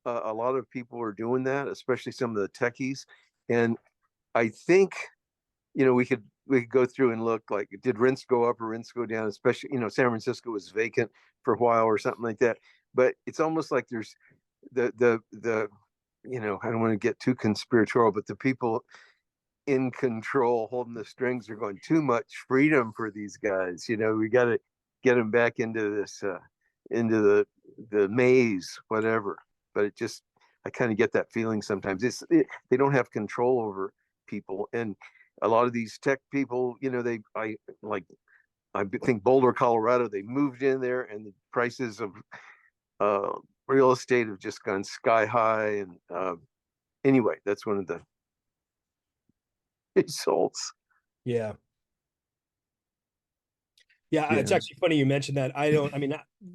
a lot of people are doing that, especially some of the techies. And I think, we could go through and look, like, did rents go up or rents go down? Especially, San Francisco was vacant for a while or something like that. But it's almost like there's the I don't want to get too conspiratorial, but the people in control holding the strings are going, too much freedom for these guys. We got to get them back into this into the maze, whatever. But I kind of get that feeling sometimes. They don't have control over people, and a lot of these tech people, I think Boulder, Colorado, they moved in there, and the prices of real estate have just gone sky high. And anyway, that's one of the results. Yeah. Yeah, it's actually funny you mentioned that. I mean,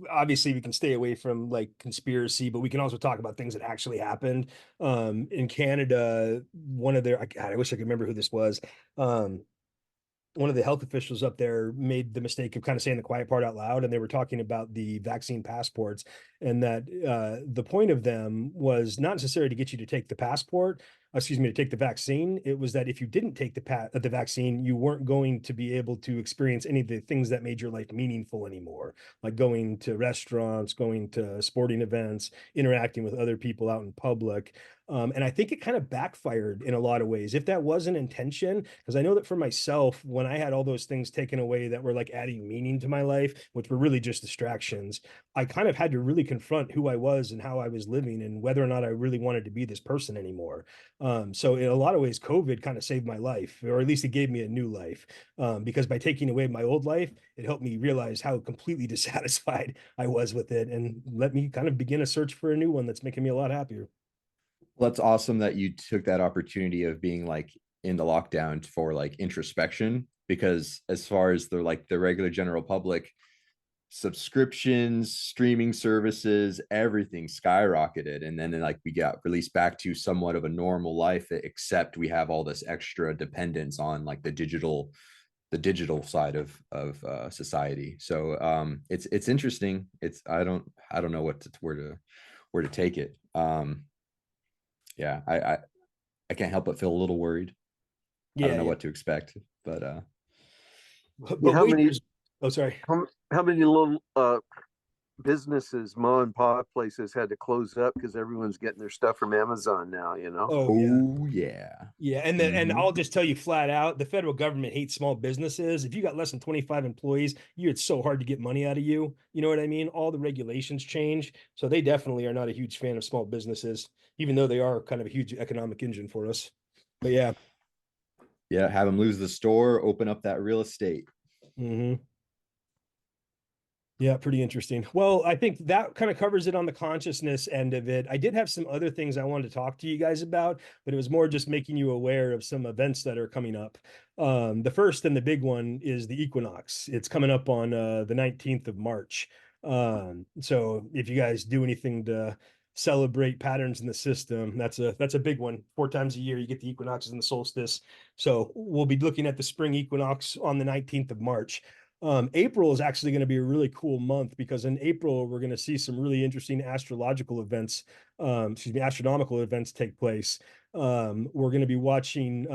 obviously we can stay away from like conspiracy, but we can also talk about things that actually happened. In Canada, one of their, God, I wish I could remember who this was. One of the health officials up there made the mistake of kind of saying the quiet part out loud, and they were talking about the vaccine passports, and that the point of them was not necessarily to get you to take the passport, to take the vaccine. It was that if you didn't take the vaccine, you weren't going to be able to experience any of the things that made your life meaningful anymore, like going to restaurants, going to sporting events, interacting with other people out in public. And I think it kind of backfired in a lot of ways, if that was an intention, because I know that for myself, when I had all those things taken away that were like adding meaning to my life, which were really just distractions, I kind of had to really confront who I was and how I was living and whether or not I really wanted to be this person anymore. So in a lot of ways, COVID kind of saved my life, or at least it gave me a new life, because by taking away my old life, it helped me realize how completely dissatisfied I was with it, and let me kind of begin a search for a new one that's making me a lot happier. Well, that's awesome that you took that opportunity of being like in the lockdown for like introspection, because as far as the regular general public, subscriptions, streaming services, everything skyrocketed, and then like we got released back to somewhat of a normal life, except we have all this extra dependence on like the digital side of society. So it's interesting. I don't know where to take it. Yeah, I can't help but feel a little worried. I don't know what to expect, but Yeah, how many? Oh, sorry. How many little businesses, mom and pop places, had to close up because everyone's getting their stuff from Amazon now? Oh yeah. Yeah, and I'll just tell you flat out, the federal government hates small businesses. If you got less than 25 employees, it's so hard to get money out of you. You know what I mean? All the regulations change, so they definitely are not a huge fan of small businesses, even though they are kind of a huge economic engine for us. But yeah, have them lose the store, open up that real estate. Yeah, pretty interesting. Well, I think that kind of covers it on the consciousness end of it. I did have some other things I wanted to talk to you guys about, but it was more just making you aware of some events that are coming up. The first and the big one is the Equinox. It's coming up on the 19th of March. So if you guys do anything to celebrate patterns in the system, that's a big one. 4 times a year, you get the equinoxes and the solstice. So we'll be looking at the spring equinox on the 19th of March. April is actually going to be a really cool month, because in April, we're going to see some really interesting astrological events astronomical events take place. We're going to be watching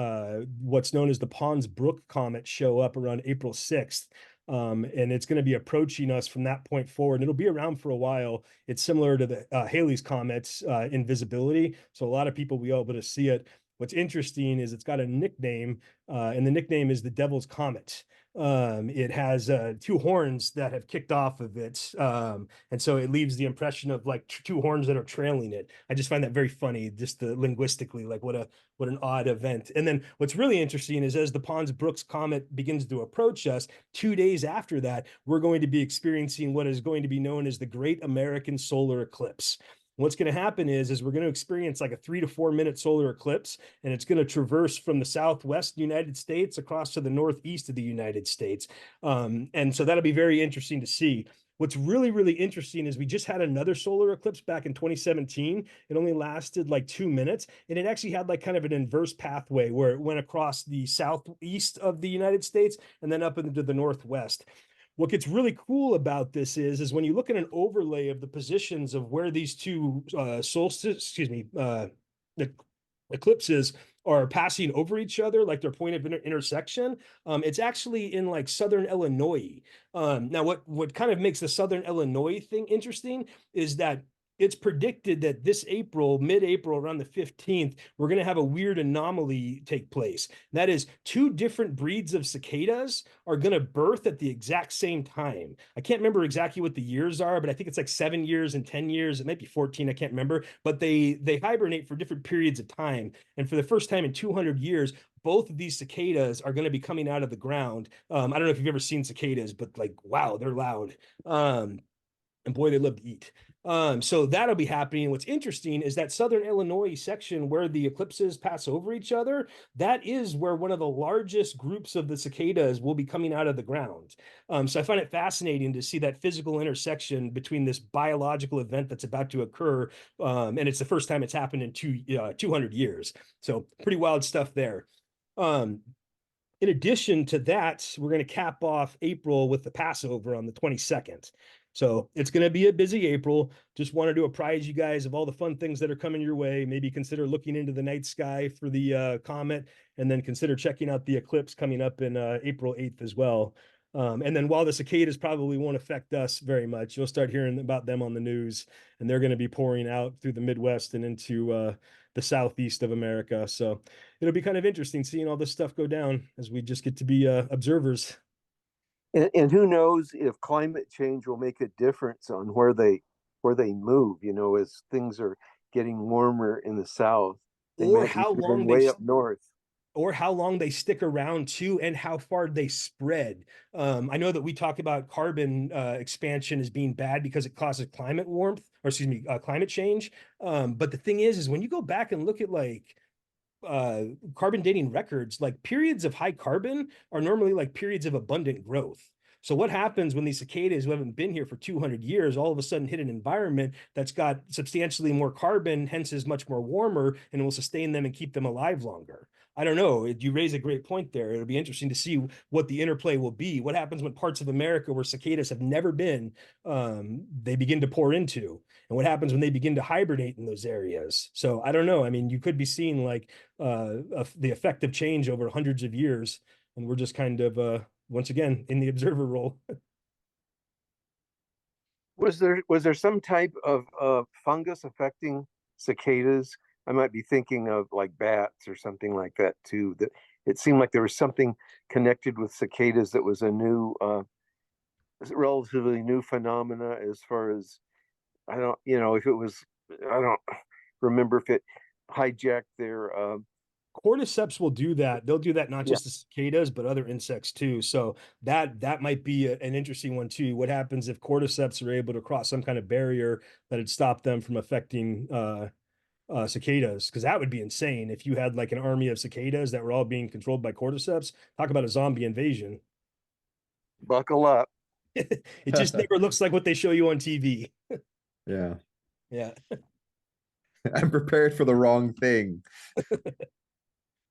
what's known as the Pons Brook comet show up around April 6th. And it's going to be approaching us from that point forward. And it'll be around for a while. It's similar to the Halley's Comet's invisibility. So a lot of people will be able to see it. What's interesting is it's got a nickname, and the nickname is the Devil's Comet. It has two horns that have kicked off of it. And so it leaves the impression of like two horns that are trailing it. I just find that very funny, just linguistically, like what an odd event. And then what's really interesting is as the Pons Brooks comet begins to approach us, 2 days after that, we're going to be experiencing what is going to be known as the Great American Solar Eclipse. What's going to happen is we're going to experience like a 3 to 4 minute solar eclipse, and it's going to traverse from the southwest United States across to the northeast of the United States. And so that'll be very interesting to see. What's really, really interesting is we just had another solar eclipse back in 2017. It only lasted like 2 minutes, and it actually had like kind of an inverse pathway where it went across the southeast of the United States and then up into the northwest. What gets really cool about this is when you look at an overlay of the positions of where these two eclipses are passing over each other, like their point of intersection, it's actually in like southern Illinois. Now, what kind of makes the southern Illinois thing interesting is that it's predicted that this April, mid-April, around the 15th, we're going to have a weird anomaly take place. That is, two different breeds of cicadas are going to birth at the exact same time. I can't remember exactly what the years are, but I think it's like 7 years and 10 years. It might be 14. I can't remember. But they hibernate for different periods of time. And for the first time in 200 years, both of these cicadas are going to be coming out of the ground. I don't know if you've ever seen cicadas, but like, wow, they're loud. And boy, they love to eat. So that'll be happening. What's interesting is that southern Illinois section where the eclipses pass over each other, that is where one of the largest groups of the cicadas will be coming out of the ground. So I find it fascinating to see that physical intersection between this biological event that's about to occur, and it's the first time it's happened in 200 years. So pretty wild stuff there. In addition to that, we're going to cap off April with the Passover on the 22nd. So it's going to be a busy April. Just wanted to apprise you guys of all the fun things that are coming your way. Maybe consider looking into the night sky for the comet, and then consider checking out the eclipse coming up in April 8th as well. And then while the cicadas probably won't affect us very much, you'll start hearing about them on the news, and they're going to be pouring out through the Midwest and into the southeast of America. So it'll be kind of interesting seeing all this stuff go down as we just get to be observers. And who knows if climate change will make a difference on where they move, as things are getting warmer in the south. They Or might how be long way up north. Or how long they stick around too, and how far they spread. I know that we talk about carbon expansion as being bad because it causes climate change. But the thing is when you go back and look at like carbon dating records, like periods of high carbon are normally like periods of abundant growth. So what happens when these cicadas who haven't been here for 200 years all of a sudden hit an environment that's got substantially more carbon, hence is much more warmer, and will sustain them and keep them alive longer? I don't know. You raise a great point there. It'll be interesting to see what the interplay will be. What happens when parts of America where cicadas have never been, they begin to pour into? And what happens when they begin to hibernate in those areas? So I don't know. I mean, you could be seeing like the effect of change over hundreds of years, and we're just kind of once again in the observer role. Was there some type of fungus affecting cicadas? I might be thinking of like bats or something like that too. That it seemed like there was something connected with cicadas that was a new, relatively new phenomena. As far as I don't, if it was, I don't remember if it hijacked their. Cordyceps will do that. They'll do that not Yeah. just to cicadas, but other insects too. So that might be an interesting one too. What happens if cordyceps are able to cross some kind of barrier that would stop them from affecting cicadas? Because that would be insane if you had like an army of cicadas that were all being controlled by cordyceps. Talk about a zombie invasion. Buckle up. It just never looks like what they show you on TV. Yeah. Yeah. I'm prepared for the wrong thing.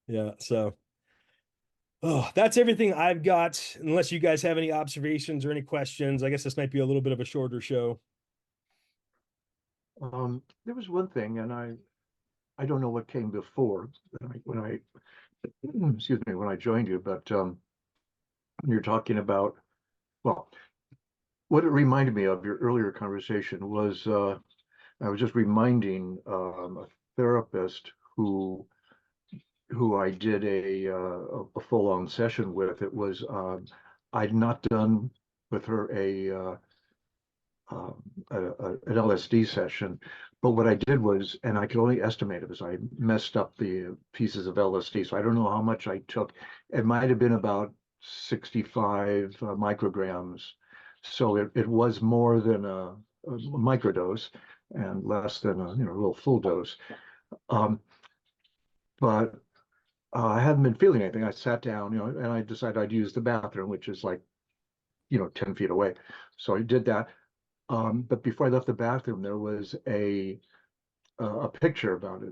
Yeah. So, that's everything I've got. Unless you guys have any observations or any questions, I guess this might be a little bit of a shorter show. There was one thing, and I don't know what came before excuse me, when I joined you, but when you're talking about, well, what it reminded me of your earlier conversation was I was just reminding a therapist who I did a full-on session with. It was I'd not done with her an LSD session, but what I did was, and I could only estimate it, was I messed up the pieces of LSD, so I don't know how much I took. It might have been about 65 micrograms, so it was more than a microdose and less than a real full dose. Um, but I hadn't been feeling anything. I sat down, and I decided I'd use the bathroom, which is like 10 feet away. So I did that. But before I left the bathroom, there was a picture about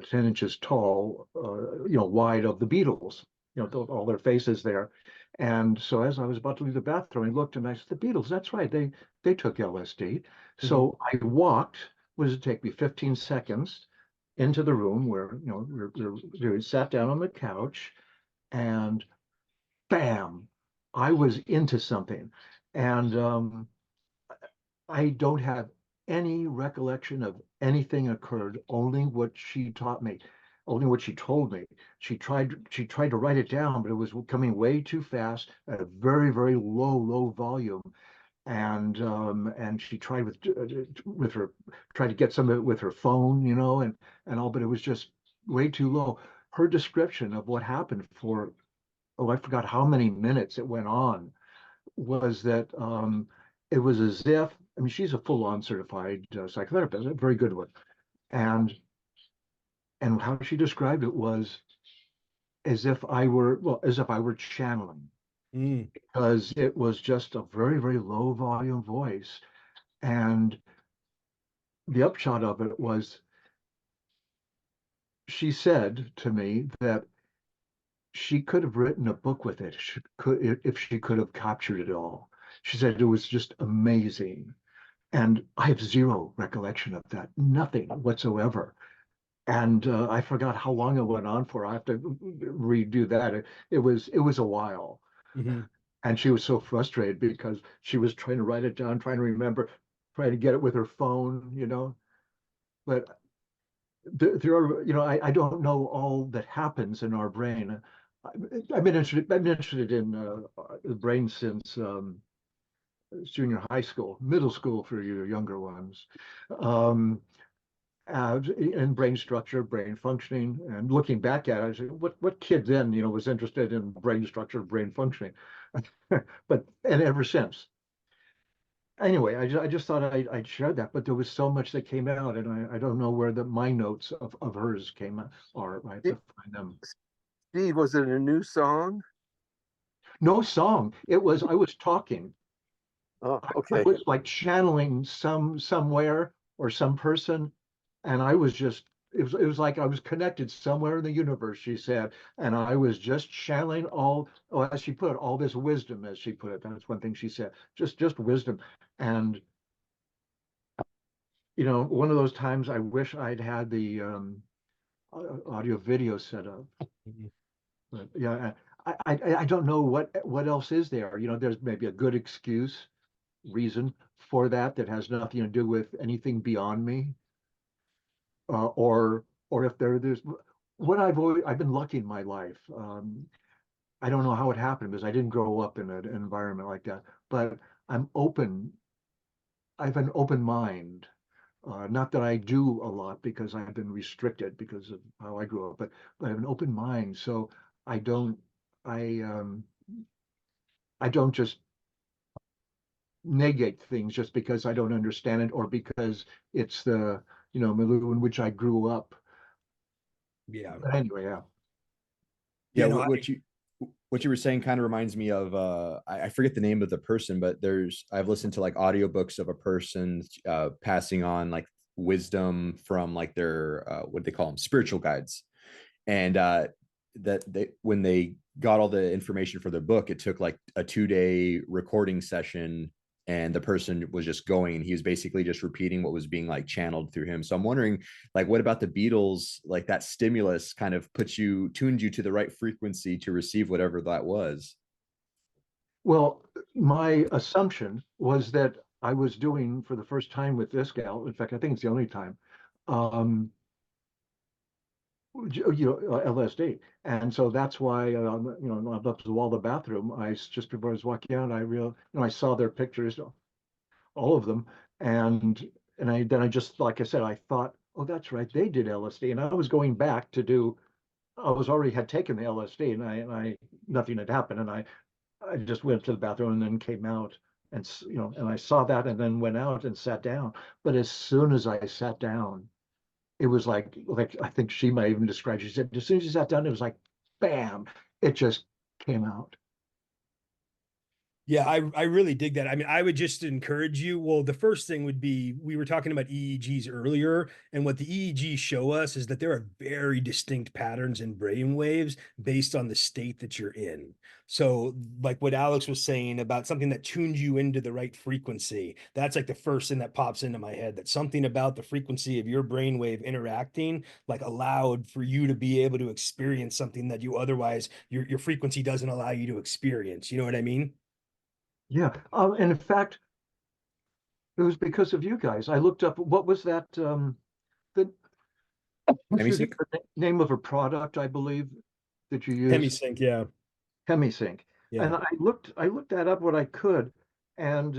10 inches tall, wide, of the Beatles, all their faces there. And so as I was about to leave the bathroom, I looked and I said, the Beatles, that's right, they took LSD. So I walked, what does it take me, 15 seconds into the room where, we sat down on the couch, and bam, I was into something. And I don't have any recollection of anything occurred, only what she taught me, only what she told me. She tried to write it down, but it was coming way too fast at a very, very low volume. And she tried with her tried to get some of it with her phone, and all, but it was just way too low. Her description of what happened for, oh, I forgot how many minutes it went on, was that it was as if, I mean, she's a full-on certified psychotherapist, a very good one, and how she described it was as if I were channeling, because it was just a very, very low volume voice, and the upshot of it was, she said to me that she could have written a book with it, if she could have captured it all. She said it was just amazing. And I have zero recollection of that, nothing whatsoever. And I forgot how long it went on for. I have to redo that. It was a while. And she was so frustrated because she was trying to write it down, trying to remember, trying to get it with her phone. But there are, I don't know all that happens in our brain. I've been interested in the brain since junior high school, middle school for your younger ones, and brain structure, brain functioning. And looking back at it, I said, what kid then, was interested in brain structure, brain functioning? And ever since. Anyway, I just thought I'd share that, but there was so much that came out, and I don't know where my notes of hers came out, or I have to find them. Steve, was it a new song? No song. I was talking. Oh, I okay. was like channeling somewhere or some person, and I was just, it was like I was connected somewhere in the universe, she said, and I was just channeling all, oh, as she put it, all this wisdom, as she put it. That's one thing she said, just wisdom. And one of those times I wish I'd had the audio video set up. But yeah, I don't know what else is there. There's maybe a good excuse, reason for that has nothing to do with anything beyond me, or if there's what I've been lucky in my life. I don't know how it happened because I didn't grow up in an environment like that, but I'm open. I have an open mind. Not that I do a lot because I've been restricted because of how I grew up, but I have an open mind. So I don't I I don't just negate things just because I don't understand it, or because it's the milieu in which I grew up. Yeah. But anyway, yeah. Yeah, You know, what you were saying kind of reminds me of I forget the name of the person, but I've listened to like audiobooks of a person passing on like wisdom from like their what they call them, spiritual guides. And that when they got all the information for their book, it took like a 2-day recording session and the person was just going, and he was basically just repeating what was being like channeled through him. So I'm wondering, like, what about the Beatles, like that stimulus kind of tuned you to the right frequency to receive whatever that was? Well, my assumption was that I was doing for the first time with this gal. In fact, I think it's the only time. Um, LSD, and so that's why up to the wall of the bathroom. Just before I was walking out, I saw their pictures, all of them, and I just, like I said, I thought, oh, that's right, they did LSD, and I was going back to do. I was already had taken the LSD, and I nothing had happened, and I just went to the bathroom and then came out, and and I saw that, and then went out and sat down. But as soon as I sat down, it was like I think she might even describe. She said as soon as she sat down, it was like, bam! It just came out. Yeah, I really dig that. I mean, I would just encourage you. Well, the first thing would be we were talking about EEGs earlier, and what the EEGs show us is that there are very distinct patterns in brain waves based on the state that you're in. So, like what Alex was saying about something that tunes you into the right frequency, that's like the first thing that pops into my head. That something about the frequency of your brainwave interacting, like allowed for you to be able to experience something that you otherwise your frequency doesn't allow you to experience. You know what I mean? Yeah, and in fact, it was because of you guys. I looked up what was that the excuse me, Hemi-sync? the name of a product, I believe, that you use, Hemi-sync, yeah. Hemi-sync. Yeah. And I looked that up what I could, and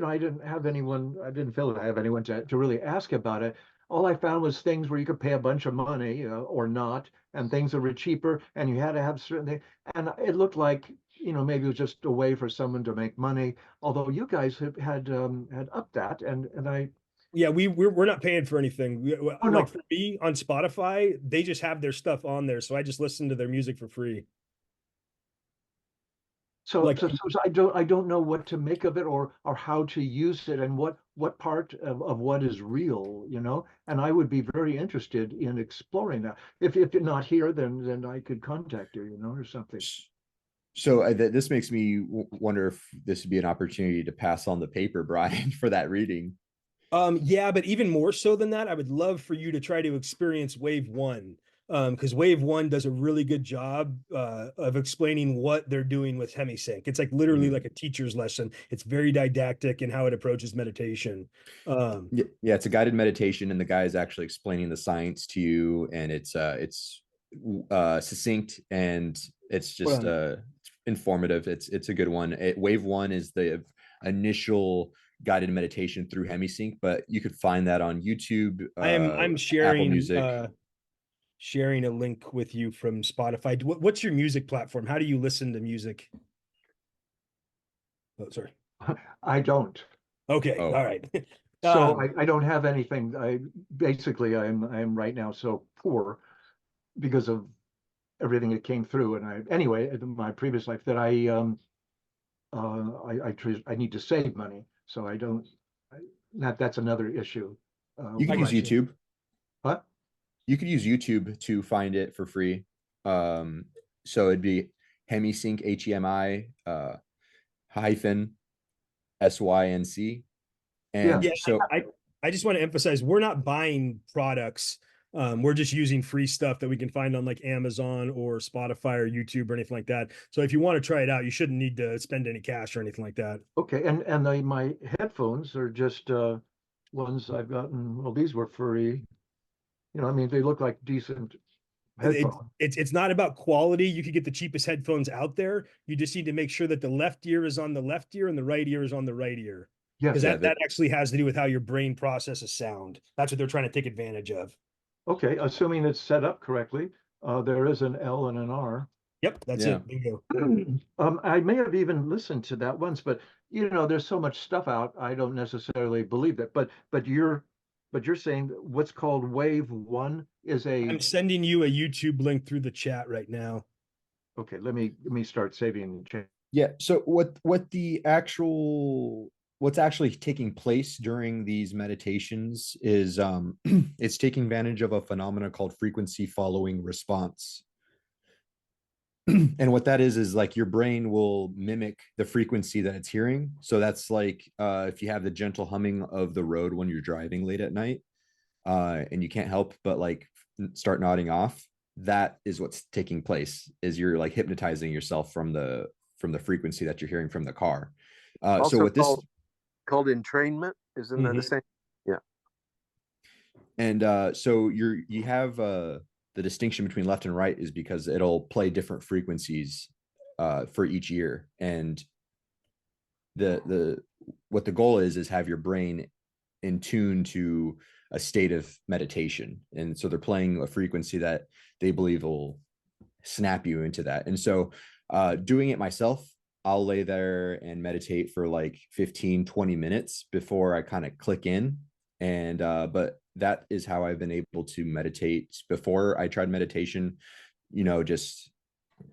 I didn't feel that I have anyone to really ask about it. All I found was things where you could pay a bunch of money, or not, and things that were cheaper, and you had to have certain things. And it looked like, maybe it was just a way for someone to make money. Although you guys had upped that, and I, Yeah, we're not paying for anything. oh Like no, for me on Spotify, they just have their stuff on there, so I just listen to their music for free. so Like so, so I don't know what to make of it, or how to use it, and what part of what is real, and I would be very interested in exploring that. If you're not here, then I could contact you, or something. So this makes me wonder if this would be an opportunity to pass on the paper, Brian, for that reading. yeah, but even more so than that, I would love for you to try to experience Wave One. Because Wave One does a really good job of explaining what they're doing with Hemi-sync. It's like literally Mhm. like a teacher's lesson. It's very didactic in how it approaches meditation. Um, Yeah, it's a guided meditation, and the guy is actually explaining the science to you, and it's succinct, and it's just well, it's informative. It's a good one. Wave one is the initial guided meditation through Hemi-sync, but you could find that on YouTube, I'm Apple sharing Music. sharing a link with you from Spotify. What's your music platform? How do you listen to music? Oh, sorry. I don't. Okay, all Oh, right. So Um, I don't have anything. I'm right now so poor because of everything that came through. And anyway, in my previous life, that I need to save money, so I don't. I, that's another issue. you could I use got you. YouTube. What? You could use YouTube to find it for free. Um, so it'd be Hemi-sync, Hemi hyphen SYNC. Yeah. Yeah, And so I just want to emphasize we're not buying products. We're just using free stuff that we can find on like Amazon or Spotify or YouTube or anything like that. So if you want to try it out, you shouldn't need to spend any cash or anything like that. Okay. And my headphones are just ones I've gotten. Well, these were free. I mean, they look like decent headphones. It's not about quality. You could get the cheapest headphones out there. You just need to make sure that the left ear is on the left ear and the right ear is on the right ear. Because Yes. yeah, that actually has to do with how your brain processes sound. That's what they're trying to take advantage of. Okay. Assuming it's set up correctly, there is an L and an R. Yep, that's yeah. it. Bingo. I may have even listened to that once, but there's so much stuff out. I don't necessarily believe that. But you're saying that what's called Wave One is I'm a sending you a YouTube link through the chat right now. okay. Let me start saving. Yeah. So what's actually taking place during these meditations is it's taking advantage of a phenomenon called frequency following response. And what that is like your brain will mimic the frequency that it's hearing. So that's like if you have the gentle humming of the road when you're driving late at night, and you can't help but like start nodding off, that is what's taking place, is you're like hypnotizing yourself from the frequency that you're hearing from the car. So Also what this called entrainment, isn't that the same? Yeah. And so you have the distinction between left and right is because it'll play different frequencies for each year. And the what the goal is have your brain in tune to a state of meditation. And so they're playing a frequency that they believe will snap you into that. And so doing it myself, I'll lay there and meditate for like 15-20 minutes before I kind of click in. And but that is how I've been able to meditate. Before I tried meditation, you know, just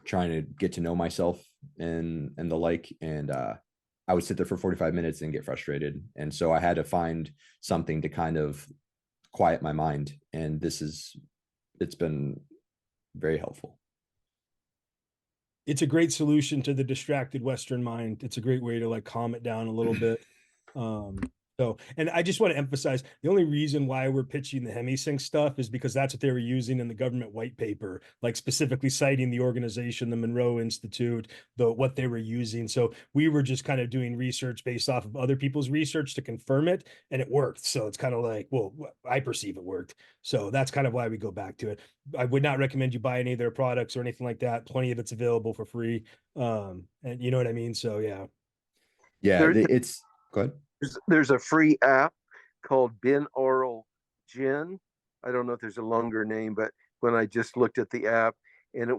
trying to get to know myself and the like. And I would sit there for 45 minutes and get frustrated. And so I had to find something to kind of quiet my mind. And it's been very helpful. It's a great solution to the distracted Western mind. It's a great way to like calm it down a little bit. So, and I just want to emphasize the only reason why we're pitching the Hemi-sync stuff is because that's what they were using in the government white paper, like specifically citing the organization, the Monroe Institute, what they were using. So we were just kind of doing research based off of other people's research to confirm it, and it worked. So it's kind of like, well, I perceive it worked. So that's kind of why we go back to it. I would not recommend you buy any of their products or anything like that. Plenty of it's available for free. And you know what I mean? So yeah. Yeah, it's good. There's a free app called Binaural Gin. I don't know if there's a longer name, but when I just looked at the app, and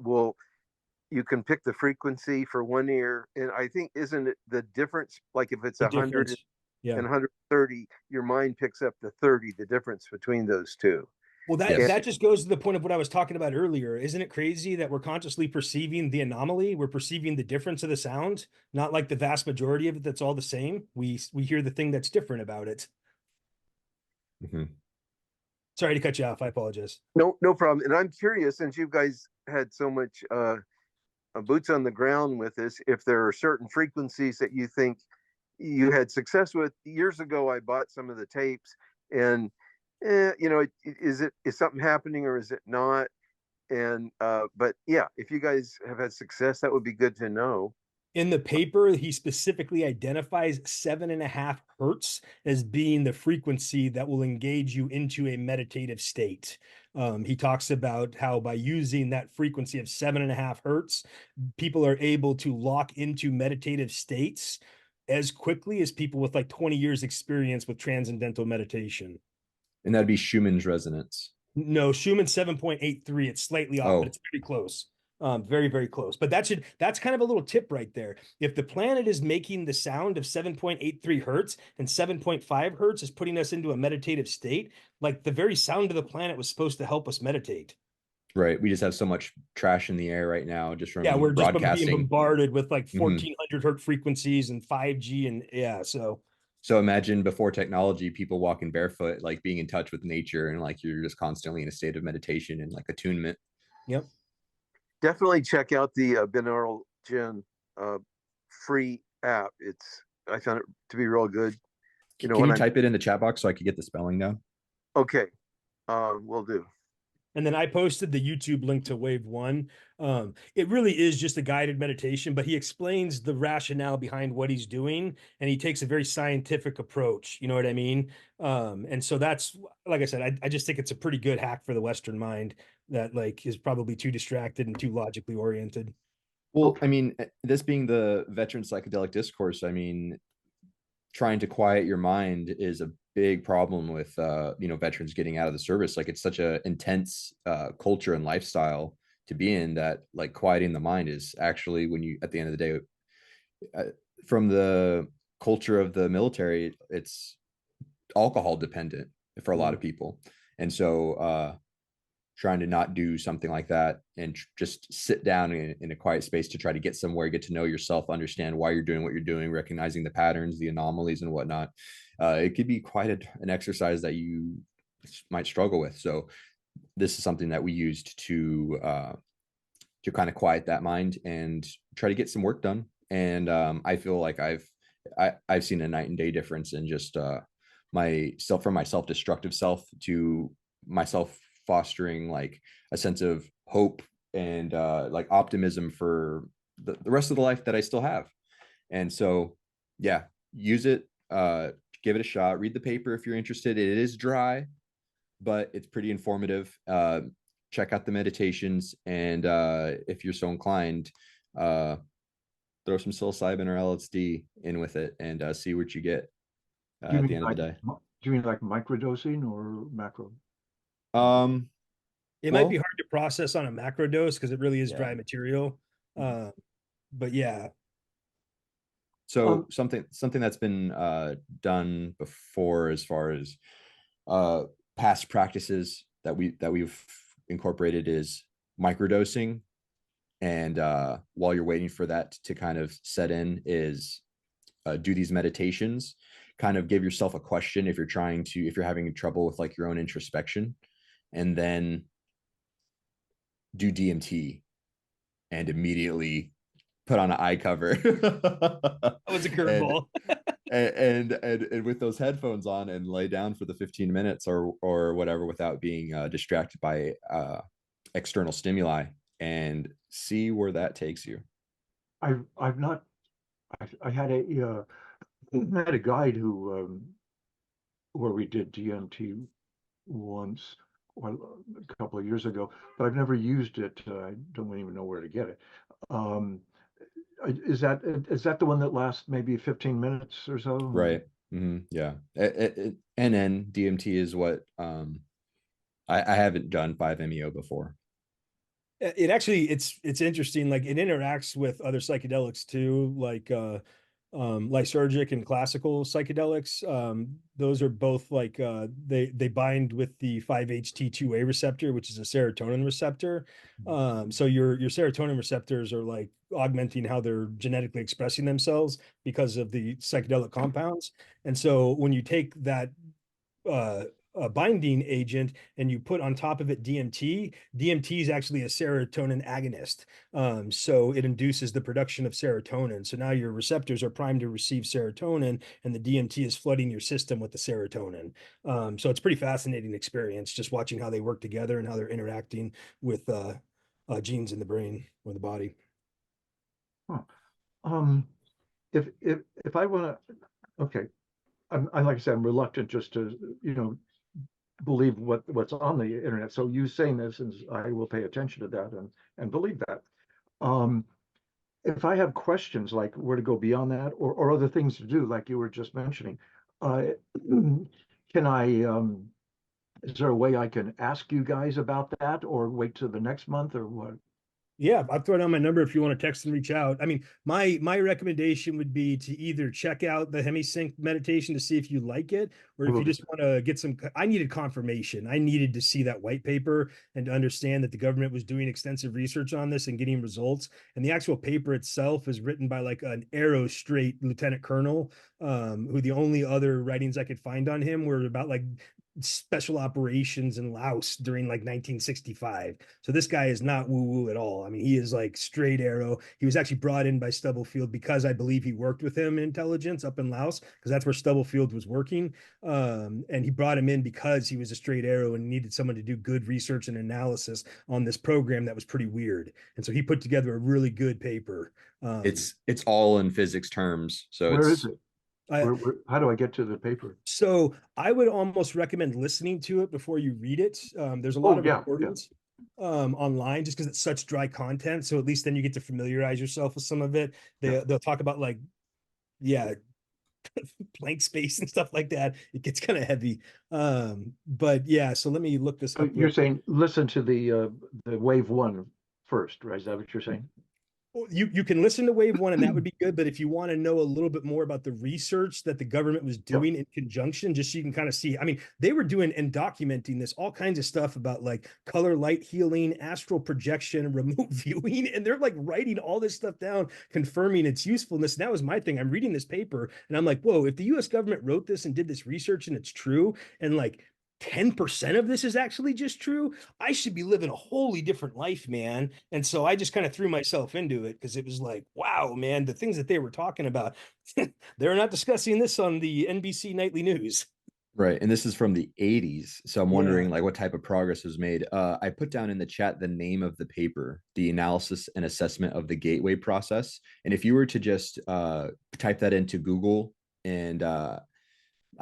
you can pick the frequency for one ear, and I think, isn't it the difference? Like if it's 100 and 130, your mind picks up the 30, the difference between those two. Well, that just goes to the point of what I was talking about earlier. Isn't it crazy that we're consciously perceiving the anomaly? We're perceiving the difference of the sound, not like the vast majority of it that's all the same. We hear the thing that's different about it. Mm-hmm. Sorry to cut you off. I apologize. No problem. And I'm curious, since you guys had so much boots on the ground with this, if there are certain frequencies that you think you had success with. Years ago, I bought some of the tapes, and is something happening or is it not? And but yeah, if you guys have had success, that would be good to know. In the paper, he specifically identifies 7.5 hertz as being the frequency that will engage you into a meditative state. He talks about how by using that frequency of 7.5 hertz, people are able to lock into meditative states as quickly as people with like 20 years experience with transcendental meditation. And that'd be Schumann's resonance. No, Schumann's 7.83. It's slightly off, but it's pretty close. Very, very close. But that's kind of a little tip right there. If the planet is making the sound of 7.83 hertz and 7.5 hertz is putting us into a meditative state, like the very sound of the planet was supposed to help us meditate. Right. We just have so much trash in the air right now, just from we're broadcasting. Just being bombarded with like 1400 hertz frequencies and 5G and So imagine before technology, people walking barefoot, like being in touch with nature, and like you're just constantly in a state of meditation and like attunement. Yep. Definitely check out the Binaural Gin free app. I found it to be real good. Can you type it in the chat box so I could get the spelling down? Okay, will do. And then I posted the YouTube link to Wave 1. It really is just a guided meditation, but he explains the rationale behind what he's doing, and he takes a very scientific approach. You know what I mean? And so that's, like I said, I just think it's a pretty good hack for the Western mind that like is probably too distracted and too logically oriented. Well, I mean, this being the Veterans Psychedelic Discourse, I mean, trying to quiet your mind is a big problem with veterans getting out of the service. Like it's such a intense culture and lifestyle to be in, that like quieting the mind is actually, when you, at the end of the day, from the culture of the military, it's alcohol dependent for a lot of people. And so trying to not do something like that and just sit down in a quiet space to try to get somewhere, get to know yourself, understand why you're doing what you're doing, recognizing the patterns, the anomalies and whatnot. It could be quite an exercise that you might struggle with. So this is something that we used to to kind of quiet that mind and try to get some work done. And I feel like I've seen a night and day difference in just myself, from my self-destructive self to myself fostering like a sense of hope and like optimism for the rest of the life that I still have. And so, yeah, use it, give it a shot, read the paper if you're interested. It is dry, but it's pretty informative. Check out the meditations, and if you're so inclined, throw some psilocybin or LSD in with it and see what you get Do you at the mean end of the day. do you mean like microdosing or macro? It might be Well, hard to process on a macro dose because it really is yeah. dry material. But yeah, So Um, something that's been done before, as far as past practices that we've incorporated, is microdosing. And while you're waiting for that to kind of set in, is do these meditations, kind of give yourself a question if you're having trouble with like your own introspection, and then do DMT and immediately put on an eye cover. that was a and, curveball. and with those headphones on, and lay down for the 15 minutes or whatever, without being distracted by external stimuli, and see where that takes you. I've not. I had I had a guide who where we did DMT once, or a couple of years ago, but I've never used it. I don't even know where to get it. Um, is that the one that lasts maybe 15 minutes or so? Right. Yeah. NN DMT is what I haven't done 5-MeO before. It actually it's interesting. Like it interacts with other psychedelics too, like lysergic and classical psychedelics. Those are both like they bind with the 5-HT2A receptor, which is a serotonin receptor. So your serotonin receptors are like augmenting how they're genetically expressing themselves because of the psychedelic compounds. And so when you take that uh a binding agent and you put on top of it DMT is actually a serotonin agonist. So it induces the production of serotonin. So now your receptors are primed to receive serotonin, and the DMT is flooding your system with the serotonin. So it's a pretty fascinating experience just watching how they work together and how they're interacting with genes in the brain or the body. Huh. Um, if I want to, okay, I like I said, I'm reluctant just to believe what's on the internet. So you saying this, and I will pay attention to that and believe that. Um, if I have questions like where to go beyond that, or other things to do, like you were just mentioning, uh, can I? Is there a way I can ask you guys about that, or wait till the next month, or what? Yeah, I'll throw down my number if you want to text and reach out. I mean, my recommendation would be to either check out the Hemi-sync meditation to see if you like it, or I if will you do just want to get some. I needed confirmation. I needed to see that white paper and to understand that the government was doing extensive research on this and getting results. And the actual paper itself is written by like an Aero Straight lieutenant colonel, who the only other writings I could find on him were about like special operations in Laos during like 1965. So this guy is not woo woo at all. I mean, he is like straight arrow. He was actually brought in by Stubblefield because I believe he worked with him in intelligence up in Laos because that's where Stubblefield was working. And he brought him in because he was a straight arrow and needed someone to do good research and analysis on this program that was pretty weird. And so he put together a really good paper. It's all in physics terms, so Where is it's it? I, How do I get to the paper? So I would almost recommend listening to it before you read it. There's a lot Oh, of yeah, yeah. recordings online just because it's such dry content. So at least then you get to familiarize yourself with some of it. They'll talk about like, yeah, blank space and stuff like that. It gets kind of heavy. But yeah, so let me look this So up you're real. saying listen to the wave one first, right? Is that what you're saying? You can listen to wave one and that would be good, but if you want to know a little bit more about the research that the government was Yep. doing in conjunction, just so you can kind of see, I mean, they were doing and documenting this all kinds of stuff about like color light healing, astral projection, remote viewing, and they're like writing all this stuff down, confirming its usefulness. And that was my thing. I'm reading this paper and I'm like, whoa, if the US government wrote this and did this research and it's true, and like 10% of this is actually just true. I should be living a wholly different life, man. And so I just kind of threw myself into it because it was like, wow, man, the things that they were talking about, they're not discussing this on the NBC nightly news. Right. And this is from the 80s. So I'm Yeah. wondering like what type of progress was made. I put down in the chat the name of the paper, the analysis and assessment of the gateway process. And if you were to just type that into Google and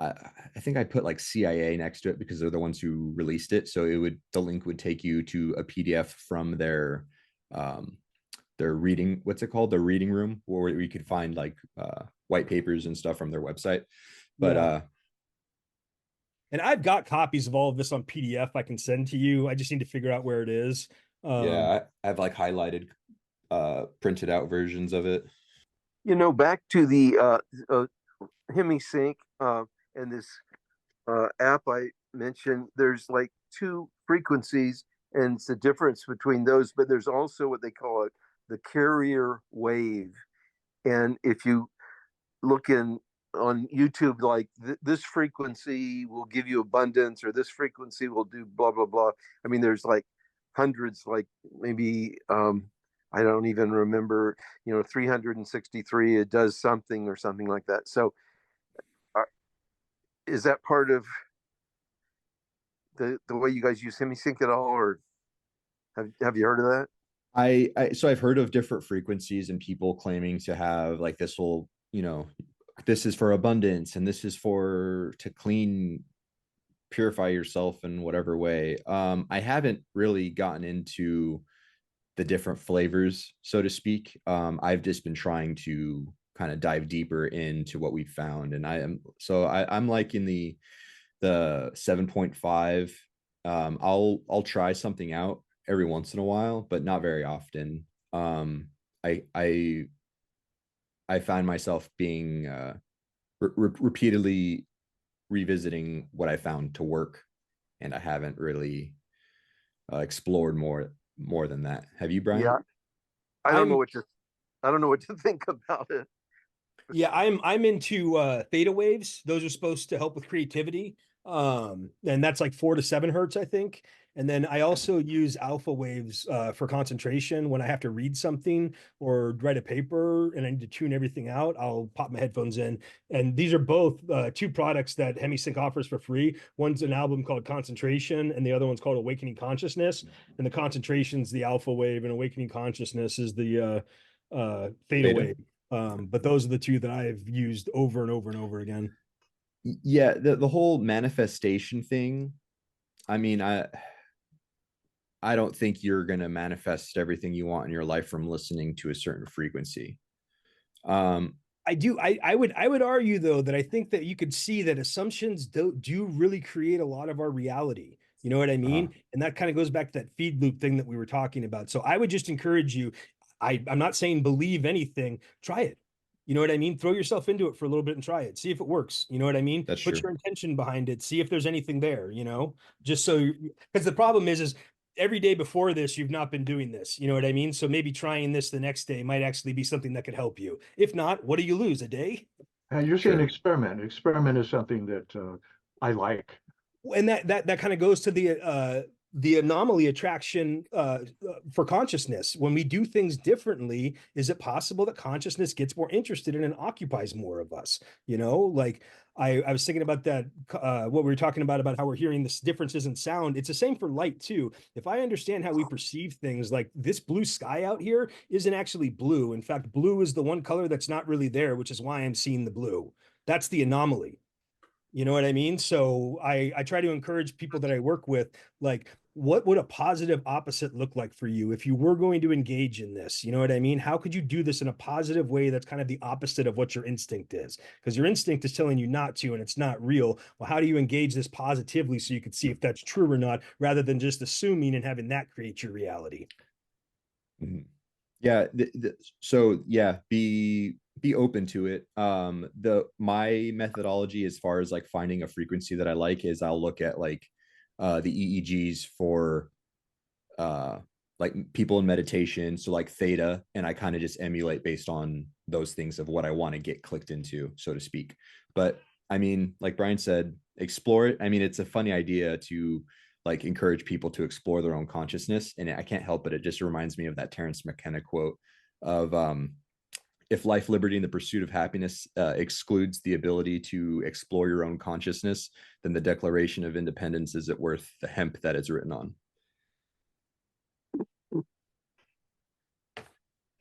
I think I put like CIA next to it because they're the ones who released it. So the link would take you to a PDF from their reading, what's it called? The reading room where we could find like white papers and stuff from their website. But Yeah. And I've got copies of all of this on PDF I can send to you. I just need to figure out where it is. Yeah, I've like highlighted printed out versions of it. Back to the Hemi-sync and this app I mentioned, there's like two frequencies, and it's the difference between those, but there's also what they call it the carrier wave. And if you look on YouTube, like this frequency will give you abundance, or this frequency will do blah blah blah. I mean, there's like hundreds, like maybe I don't even remember, 363. It does something or something like that. So, is that part of the way you guys use Hemi-sync at all, or have you heard of that? So I've heard of different frequencies and people claiming to have like this will, this is for abundance and this is for to purify yourself in whatever way. I haven't really gotten into the different flavors, so to speak. I've just been trying to kind of dive deeper into what we found, and I'm like in the 7.5. I'll try something out every once in a while, but not very often. I find myself being repeatedly revisiting what I found to work, and I haven't really explored more than that. Have you, Brian? Yeah, I don't know what to think about it. Yeah, I'm into theta waves. Those are supposed to help with creativity. And that's like 4 to 7 hertz, I think. And then I also use alpha waves for concentration when I have to read something or write a paper and I need to tune everything out. I'll pop my headphones in. And these are both two products that Hemi-sync offers for free. One's an album called Concentration, and the other one's called Awakening Consciousness. And the concentration's the alpha wave, and Awakening Consciousness is the theta wave. But those are the two that I've used over and over and over again. Yeah, the whole manifestation thing. I mean, I don't think you're gonna manifest everything you want in your life from listening to a certain frequency. I do. I would argue though that I think that you could see that assumptions do really create a lot of our reality. You know what I mean? And that kind of goes back to that feed loop thing that we were talking about. So I would just encourage you. I'm not saying believe anything. Try it. You know what I mean? Throw yourself into it for a little bit and try it. See if it works. You know what I mean? That's Put true. your intention behind it. See if there's anything there, just so, because the problem is every day before this, you've not been doing this. You know what I mean? So maybe trying this the next day might actually be something that could help you. If not, what do you lose? A day? You're saying Sure. experiment. Experiment is something that I like. And that kind of goes to the anomaly attraction for consciousness. When we do things differently, is it possible that consciousness gets more interested in and occupies more of us? Like I was thinking about that, what we were talking about how we're hearing this differences in sound. It's the same for light too. If I understand how we perceive things, like this blue sky out here isn't actually blue. In fact, blue is the one color that's not really there, which is why I'm seeing the blue. That's the anomaly. You know what I mean? So I try to encourage people that I work with, like, what would a positive opposite look like for you if you were going to engage in this? You know what I mean? How could you do this in a positive way that's kind of the opposite of what your instinct is? Because your instinct is telling you not to, and it's not real. Well, how do you engage this positively so you can see if that's true or not, rather than just assuming and having that create your reality? Mm-hmm. Yeah. So yeah, be open to it. My methodology as far as like finding a frequency that I like is I'll look at like the EEGs for like people in meditation, so like theta, and I kind of just emulate based on those things of what I want to get clicked into, so to speak. But I mean, like Brian said, explore it. I mean, it's a funny idea to like encourage people to explore their own consciousness. And I can't help it. It just reminds me of that Terence McKenna quote of if life, liberty, and the pursuit of happiness excludes the ability to explore your own consciousness, then the Declaration of Independence isn't worth the hemp that it's written on.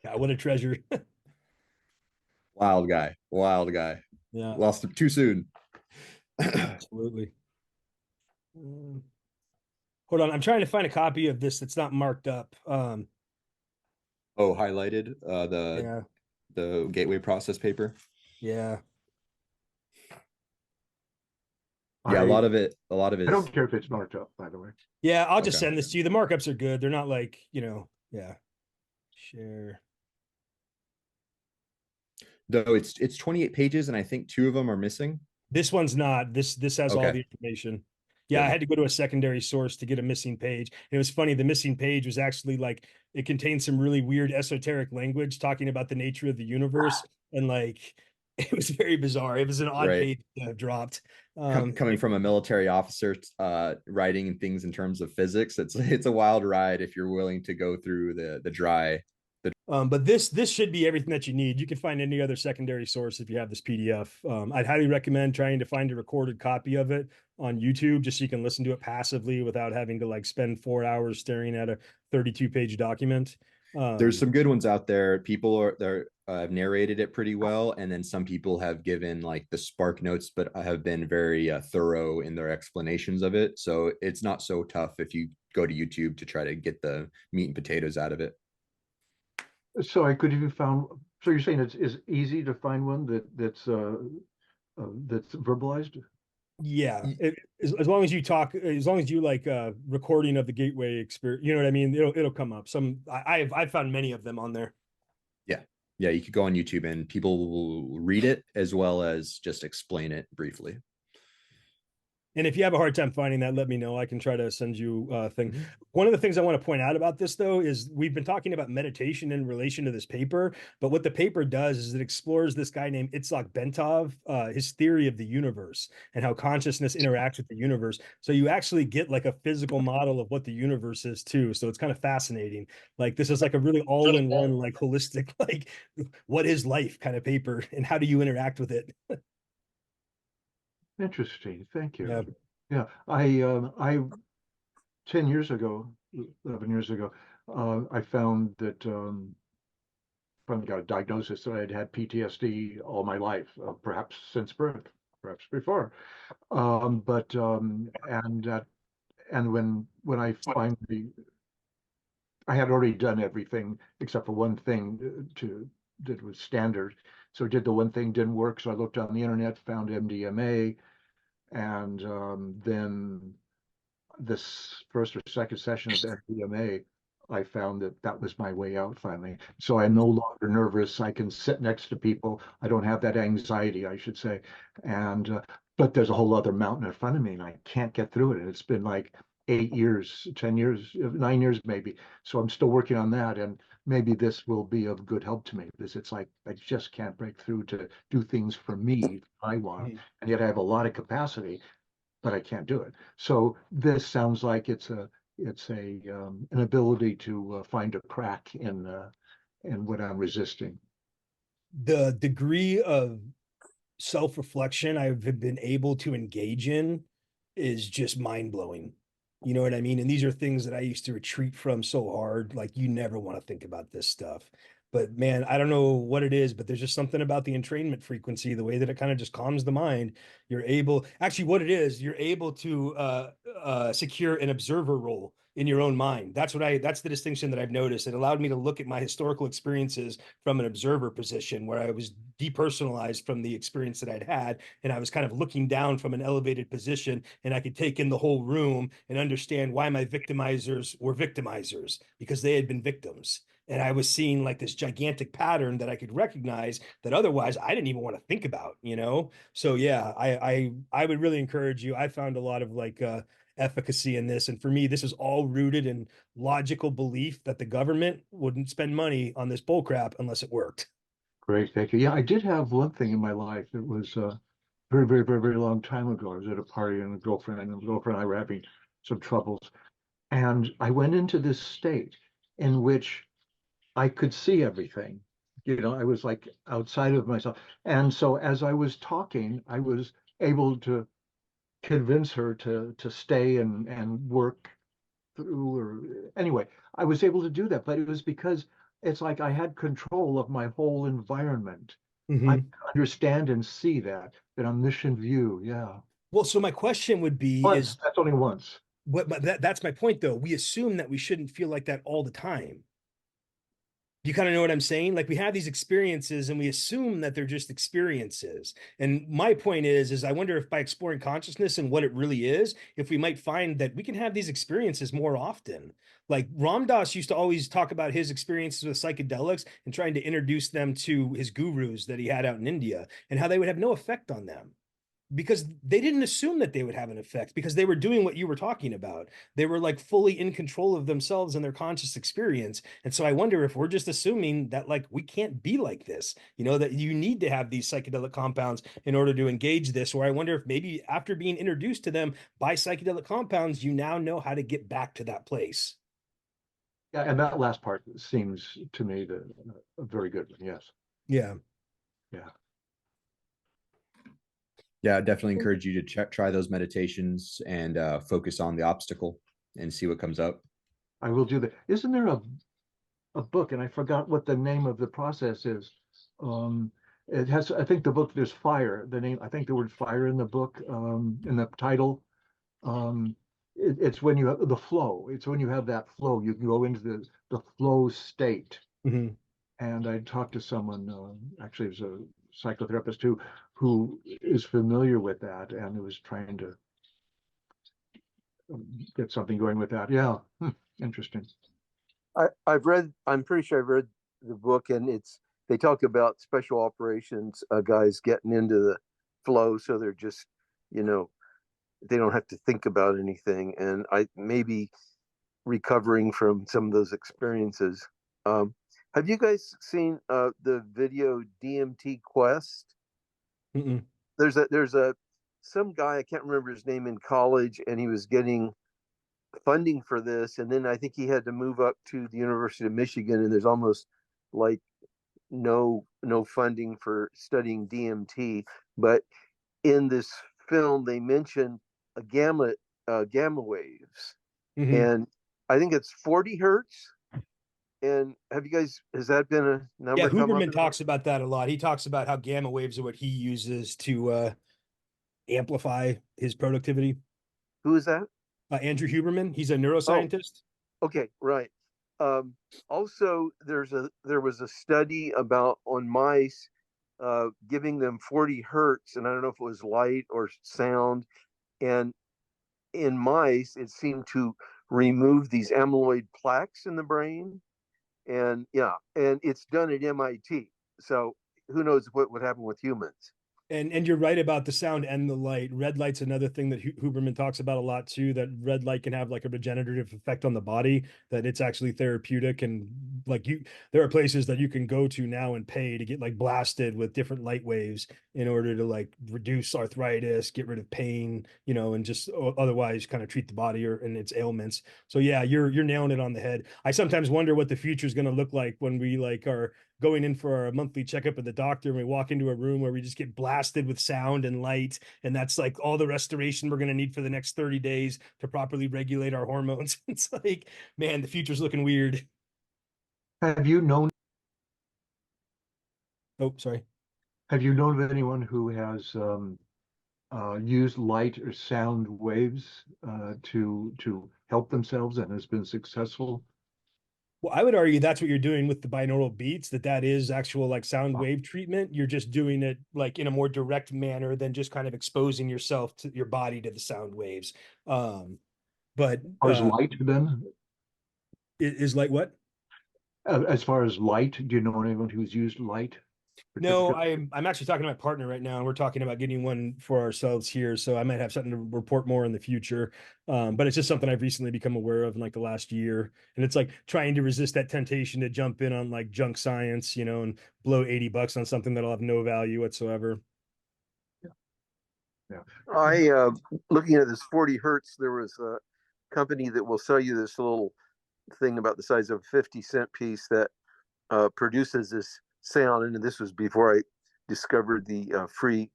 Yeah, what a treasure. Wild guy. Wild guy. Yeah, Lost him too soon. absolutely. Hold on, I'm trying to find a copy of this that's not marked up. Oh, highlighted Yeah, the gateway process paper. yeah. Yeah, a I lot of it I is don't care if it's marked up, by the way. Yeah, I'll just okay. send this to you. The markups are good. They're not like, yeah. Share. Though it's 28 pages and I think 2 of them are missing. This one's not. This has all Okay. the information. Yeah, I Good. had to go to a secondary source to get a missing page. And it was funny, the missing page was actually like it contained some really weird esoteric language talking about the nature of the universe. And like it was very bizarre. It was an odd Right. page to have dropped. Coming from a military officer writing things in terms of physics, it's a wild ride if you're willing to go through the dry. But this should be everything that you need. You can find any other secondary source if you have this PDF. I'd highly recommend trying to find a recorded copy of it on YouTube, just so you can listen to it passively without having to like spend 4 hours staring at a 32-page document. There's some good ones out there. People have narrated it pretty well, and then some people have given like the spark notes, but have been very thorough in their explanations of it. So it's not so tough if you go to YouTube to try to get the meat and potatoes out of it. So I could have you found. So you're saying it's easy to find one that's verbalized? Yeah, as long as you talk, as long as you like recording of the gateway experience, you know what I mean. It'll come up. I've found many of them on there. Yeah, you could go on YouTube and people will read it as well as just explain it briefly. And if you have a hard time finding that, let me know. I can try to send you a thing. One of the things I want to point out about this, though, is we've been talking about meditation in relation to this paper. But what the paper does is it explores this guy named Itzhak Bentov, his theory of the universe and how consciousness interacts with the universe. So you actually get like a physical model of what the universe is, too. So it's kind of fascinating. Like this is like a really all-in-one, like holistic, like what is life kind of paper and how do you interact with it? Interesting. Thank you. Yeah. Yeah, I 10 years ago, 11 years ago, I found that finally got a diagnosis that I had had PTSD all my life, perhaps since birth, perhaps before. And when I finally, I had already done everything except for one thing that was standard. So I did the one thing, didn't work. So I looked on the internet, found MDMA, and then this first or second session of MDMA, I found that was my way out finally. So I'm no longer nervous. I can sit next to people. I don't have that anxiety, I should say. And but there's a whole other mountain in front of me, and I can't get through it. And it's been like 8 years, 10 years, 9 years maybe. So I'm still working on that, and maybe this will be of good help to me because it's like I just can't break through to do things for me I want, and yet I have a lot of capacity, but I can't do it. So this sounds like it's an ability to find a crack in what I'm resisting. The degree of self-reflection I've been able to engage in is just mind-blowing. You know what I mean? And these are things that I used to retreat from so hard. Like you never want to think about this stuff. But man, I don't know what it is, but there's just something about the entrainment frequency, the way that it kind of just calms the mind. You're able, actually, what it is, you're able to secure an observer role in your own mind. That's the distinction that I've noticed. It allowed me to look at my historical experiences from an observer position where I was depersonalized from the experience that I'd had. And I was kind of looking down from an elevated position, and I could take in the whole room and understand why my victimizers were victimizers because they had been victims. And I was seeing like this gigantic pattern that I could recognize that otherwise I didn't even want to think about, you know? So yeah, I would really encourage you. I found a lot of like efficacy in this. And for me, this is all rooted in logical belief that the government wouldn't spend money on this bullcrap unless it worked. Great, thank you. Yeah, I did have one thing in my life. It was very long time ago. I was at a party and a girlfriend and I were having some troubles. And I went into this state in which I could see everything. I was like outside of myself. And so as I was talking, I was able to convince her to stay and work through, or anyway, I was able to do that, but it was because it's like I had control of my whole environment. I Mhm. understand and see that omniscient view. Yeah. Well, so my question would be Once, is that's only once. what, but that's my point though. We assume that we shouldn't feel like that all the time. You kind of know what I'm saying? Like we have these experiences and we assume that they're just experiences. And my point is I wonder if by exploring consciousness and what it really is, if we might find that we can have these experiences more often. Like Ram Dass used to always talk about his experiences with psychedelics and trying to introduce them to his gurus that he had out in India and how they would have no effect on them because they didn't assume that they would have an effect because they were doing what you were talking about. They were like fully in control of themselves and their conscious experience. And so I wonder if we're just assuming that like we can't be like this, that you need to have these psychedelic compounds in order to engage this. Or I wonder if maybe after being introduced to them by psychedelic compounds, you now know how to get back to that place. Yeah, and that last part seems to me a very good one. Yes. Yeah. Yeah. Yeah, I definitely encourage you to try those meditations and focus on the obstacle and see what comes up. I will do that. Isn't there a book, and I forgot what the name of the process is. It has, I think the book, there's fire, the name, I think the word fire in the book, in the title. It's when you have the flow. It's when you have that flow, you can go into the flow state. Mm-hmm. And I talked to someone, actually, it was a psychotherapist too, who is familiar with that and who was trying to get something going with that. Yeah, interesting. I'm pretty sure I've read the book, and they talk about special operations guys getting into the flow, so they're just, you know, they don't have to think about anything, and I maybe recovering from some of those experiences. Um, have you guys seen the video DMT Quest? Mm-mm. There's a some guy, I can't remember his name, in college, and he was getting funding for this, and then I think he had to move up to the University of Michigan, and there's almost like no funding for studying DMT. But in this film, they mentioned a gamma waves, Mm-hmm. and I think it's 40 hertz. And has that been a Yeah, number come up? Huberman talks about that a lot. He talks about how gamma waves are what he uses to amplify his productivity. Who is that? Andrew Huberman, he's a Oh, neuroscientist. okay, right. Um, Also, there was a study about on mice, giving them 40 hertz, and I don't know if it was light or sound, and in mice, it seemed to remove these amyloid plaques in the brain, and yeah, and it's done at MIT. So who knows what would happen with humans? And you're right about the sound and the light. Red light's another thing that Huberman talks about a lot too. That red light can have like a regenerative effect on the body. That it's actually therapeutic and like there are places that you can go to now and pay to get like blasted with different light waves in order to like reduce arthritis, get rid of pain, and just otherwise kind of treat the body and its ailments. So yeah, you're nailing it on the head. I sometimes wonder what the future is going to look like when we like are going in for our monthly checkup at the doctor and we walk into a room where we just get blasted with sound and light. And that's like all the restoration we're going to need for the next 30 days to properly regulate our hormones. It's like, man, the future's looking weird. Have you known Oh, sorry. have you known of anyone who has used light or sound waves to help themselves and has been successful? Well, I would argue that's what you're doing with the binaural beats, that is actual like sound As wave treatment. You're just doing it like in a more direct manner than just kind of exposing yourself to your body to the sound waves. But far as light, then, is like what? as far as light, do you know anyone who's used light No, particularly? I'm actually talking to my partner right now, and we're talking about getting one for ourselves here. So I might have something to report more in the future. But it's just something I've recently become aware of in like the last year. And it's like trying to resist that temptation to jump in on like junk science, and blow $80 on something that'll have no value whatsoever. Yeah. I looking at this 40 hertz, there was a company that will sell you this little thing about the size of a 50-cent piece that produces this sound. And this was before I discovered the free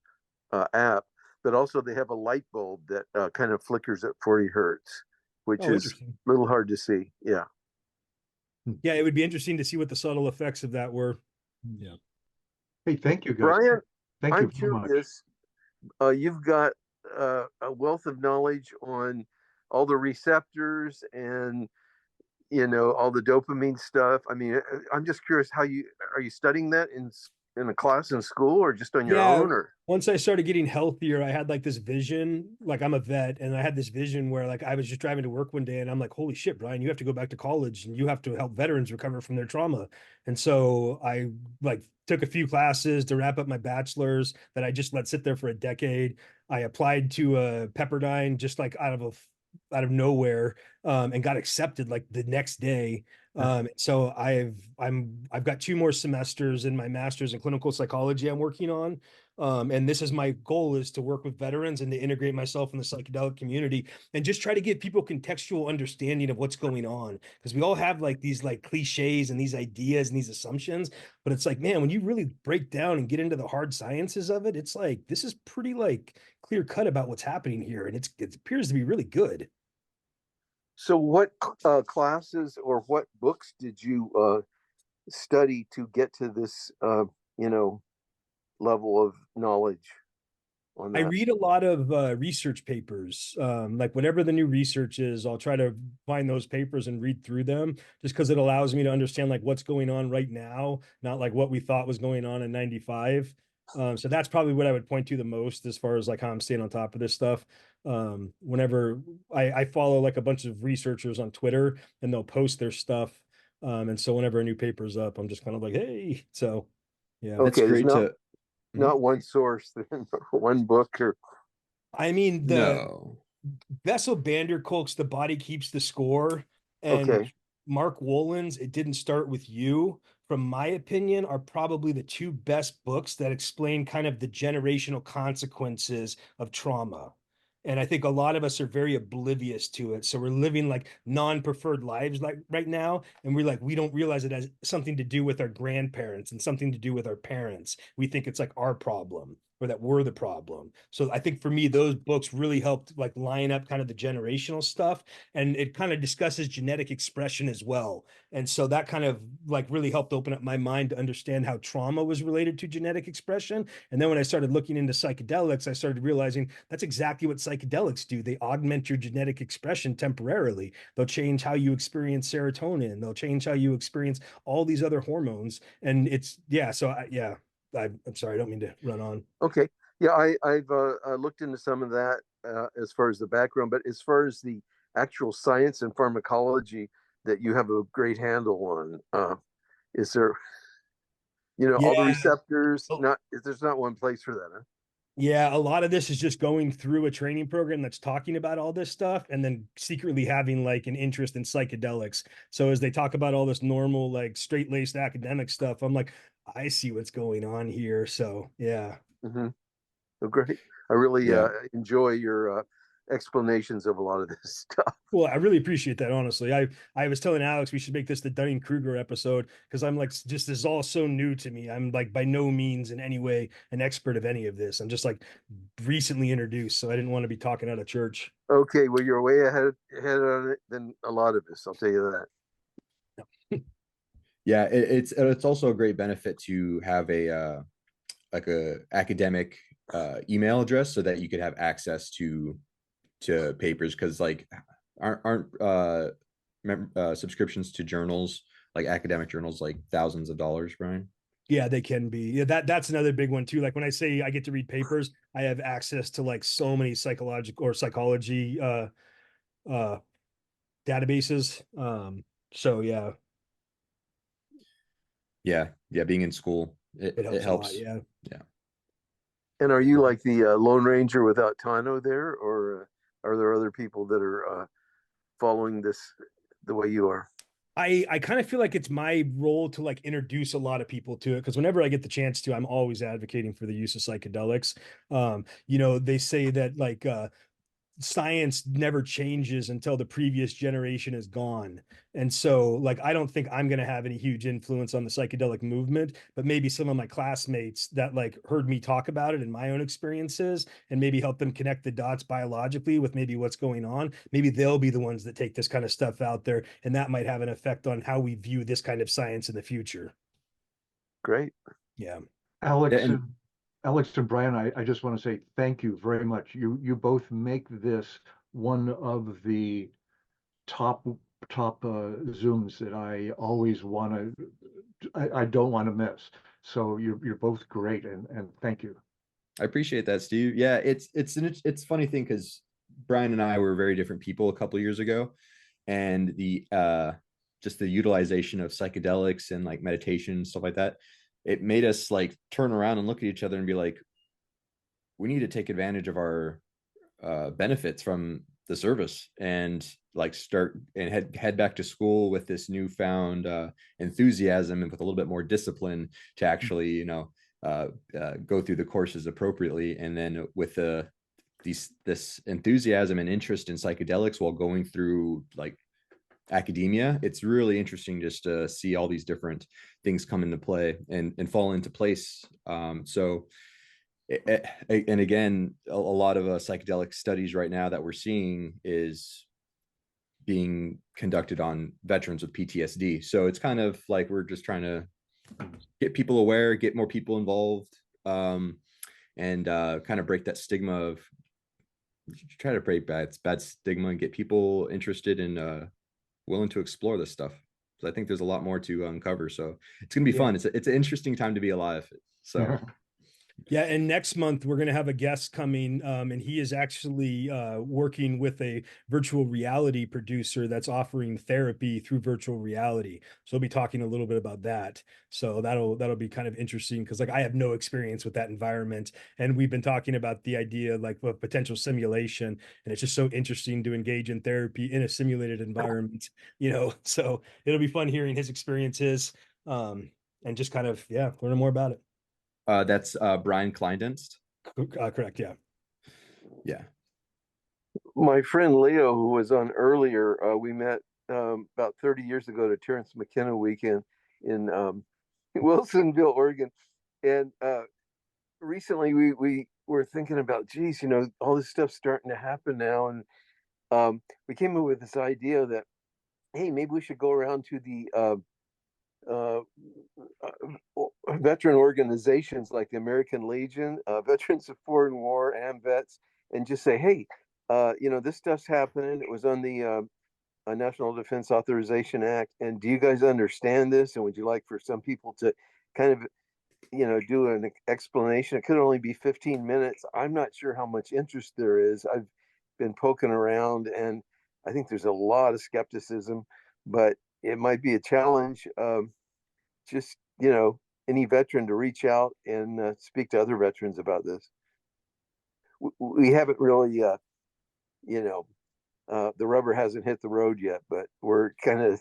app. But also they have a light bulb that kind of flickers at 40 hertz, which Oh, is interesting. a little hard to see. Yeah. Yeah, it would be interesting to see what the subtle effects of that were. Yeah. Hey, thank you guys. Brian, Thank I'm you so much. curious. You've got a wealth of knowledge on all the receptors and all the dopamine stuff. I mean, I'm just curious, how you are you studying that in a class in school or just on your Yeah, own? Or once I started getting healthier, I had like this vision, like I'm a vet, and I had this vision where like I was just driving to work one day and I'm like, holy shit, Brian, you have to go back to college and you have to help veterans recover from their trauma. And so I like took a few classes to wrap up my bachelor's that I just let sit there for a decade. I applied to Pepperdine just like out of nowhere, and got accepted like the next day. So I've got 2 more semesters in my master's in clinical psychology I'm working on. And this is my goal, is to work with veterans and to integrate myself in the psychedelic community and just try to give people contextual understanding of what's going on. Because we all have like these like cliches and these ideas and these assumptions, but it's like, man, when you really break down and get into the hard sciences of it, it's like, this is pretty like clear cut about what's happening here. And it appears to be really good. so, what classes or what books did you study to get to this, you know, level of knowledge on I that? read a lot of research papers. Like whatever the new research is, I'll try to find those papers and read through them just because it allows me to understand like what's going on right now, not like what we thought was going on in 95. So that's probably what I would point to the most as far as like how I'm staying on top of this stuff. Whenever I follow like a bunch of researchers on Twitter and they'll post their stuff. And so whenever a new paper's up, I'm just kind of like, hey, so yeah. That's Okay, there's great to. Mhm. not one source, one book, or I mean, the No. Bessel van der Kolk's The Body Keeps the Score and okay. Mark Wolin's It Didn't Start With You, from my opinion, are probably the 2 best books that explain kind of the generational consequences of trauma. And I think a lot of us are very oblivious to it. So we're living like non-preferred lives like right now. And we're like, we don't realize it has something to do with our grandparents and something to do with our parents. We think it's like our problem or that we're the problem. So I think for me, those books really helped like line up kind of the generational stuff. And it kind of discusses genetic expression as well. And so that kind of like really helped open up my mind to understand how trauma was related to genetic expression. And then when I started looking into psychedelics, I started realizing that's exactly what psychedelics do. They augment your genetic expression temporarily. They'll change how you experience serotonin. They'll change how you experience all these other hormones. And it's, yeah. So yeah, I'm sorry, I don't mean to run on. Okay. Yeah, I've looked into some of that as far as the background, but as far as the actual science and pharmacology that you have a great handle on, is there, all the Yeah. receptors? Not there's not one place for that, huh? Yeah, a lot of this is just going through a training program that's talking about all this stuff and then secretly having like an interest in psychedelics. So as they talk about all this normal, like straight-laced academic stuff, I'm like, I see what's going on here. So yeah. Mm-hmm. Oh, great. I really Yeah. enjoy your explanations of a lot of this stuff. Well, I really appreciate that, honestly. I was telling Alex we should make this the Dunning-Kruger episode because I'm like, just this is all so new to me. I'm like by no means in any way an expert of any of this. I'm just like recently introduced, so I didn't want to be talking out of church. Okay, well, you're way ahead on it than a lot of us. I'll tell you that. Yeah, it's also a great benefit to have a like a academic email address so that you could have access to papers because like aren't subscriptions to journals like academic journals like thousands of dollars, Brian? Yeah, they can be. Yeah, that's another big one too. Like when I say I get to read papers, I have access to like so many psychological or psychology uh databases. So yeah, Yeah, being in school it it helps a lot. helps. Yeah. Yeah. And are you like the Lone Ranger without Tano there, or are there other people that are following this the way you are? I kind of feel like it's my role to like introduce a lot of people to it, because whenever I get the chance to, I'm always advocating for the use of psychedelics. They say that like science never changes until the previous generation is gone. And so, like, I don't think I'm going to have any huge influence on the psychedelic movement, but maybe some of my classmates that like heard me talk about it in my own experiences and maybe help them connect the dots biologically with maybe what's going on. Maybe they'll be the ones that take this kind of stuff out there, and that might have an effect on how we view this kind of science in the future. Great. Yeah. Yeah, Alex and and Alex and Brian, I just want to say thank you very much. You both make this one of the top Zooms that I always want to I don't want to miss. So you're both great, and thank you. I appreciate that, Steve. Yeah, it's a funny thing because Brian and I were very different people a couple years ago, and the just the utilization of psychedelics and like meditation and stuff like that, it made us like turn around and look at each other and be like, we need to take advantage of our benefits from the service and like start and head back to school with this newfound enthusiasm and with a little bit more discipline to actually go through the courses appropriately, and then with this enthusiasm and interest in psychedelics while going through like academia, it's really interesting just to see all these different things come into play and fall into place. So and again, a lot of psychedelic studies right now that we're seeing is being conducted on veterans with PTSD. So it's kind of like we're just trying to get people aware, get more people involved, and kind of break that stigma of try to break bad stigma and get people interested and willing to explore this stuff. So I think there's a lot more to uncover. So it's gonna be Yeah. fun. It's an interesting time to be alive. So Yeah, and next month we're going to have a guest coming, and he is actually working with a virtual reality producer that's offering therapy through virtual reality. So we'll be talking a little bit about that. So that'll be kind of interesting because like I have no experience with that environment, and we've been talking about the idea like of potential simulation, and it's just so interesting to engage in therapy in a simulated environment. So it'll be fun hearing his experiences, and just kind of learning more about it. that's Brian Kleindienst. Correct. Yeah. Yeah. My friend Leo, who was on earlier, we met about 30 years ago at a Terrence McKenna weekend in Wilsonville, Oregon. And recently we were thinking about, geez, all this stuff's starting to happen now. And we came up with this idea that, hey, maybe we should go around to the veteran organizations like the American Legion, Veterans of Foreign War, and vets, and just say, hey, this stuff's happening. It was on the National Defense Authorization Act, and do you guys understand this? And would you like for some people to kind of, do an explanation? It could only be 15 minutes. I'm not sure how much interest there is. I've been poking around, and I think there's a lot of skepticism, but it might be a challenge. Just any veteran to reach out and speak to other veterans about this. We haven't really the rubber hasn't hit the road yet, but we're kind of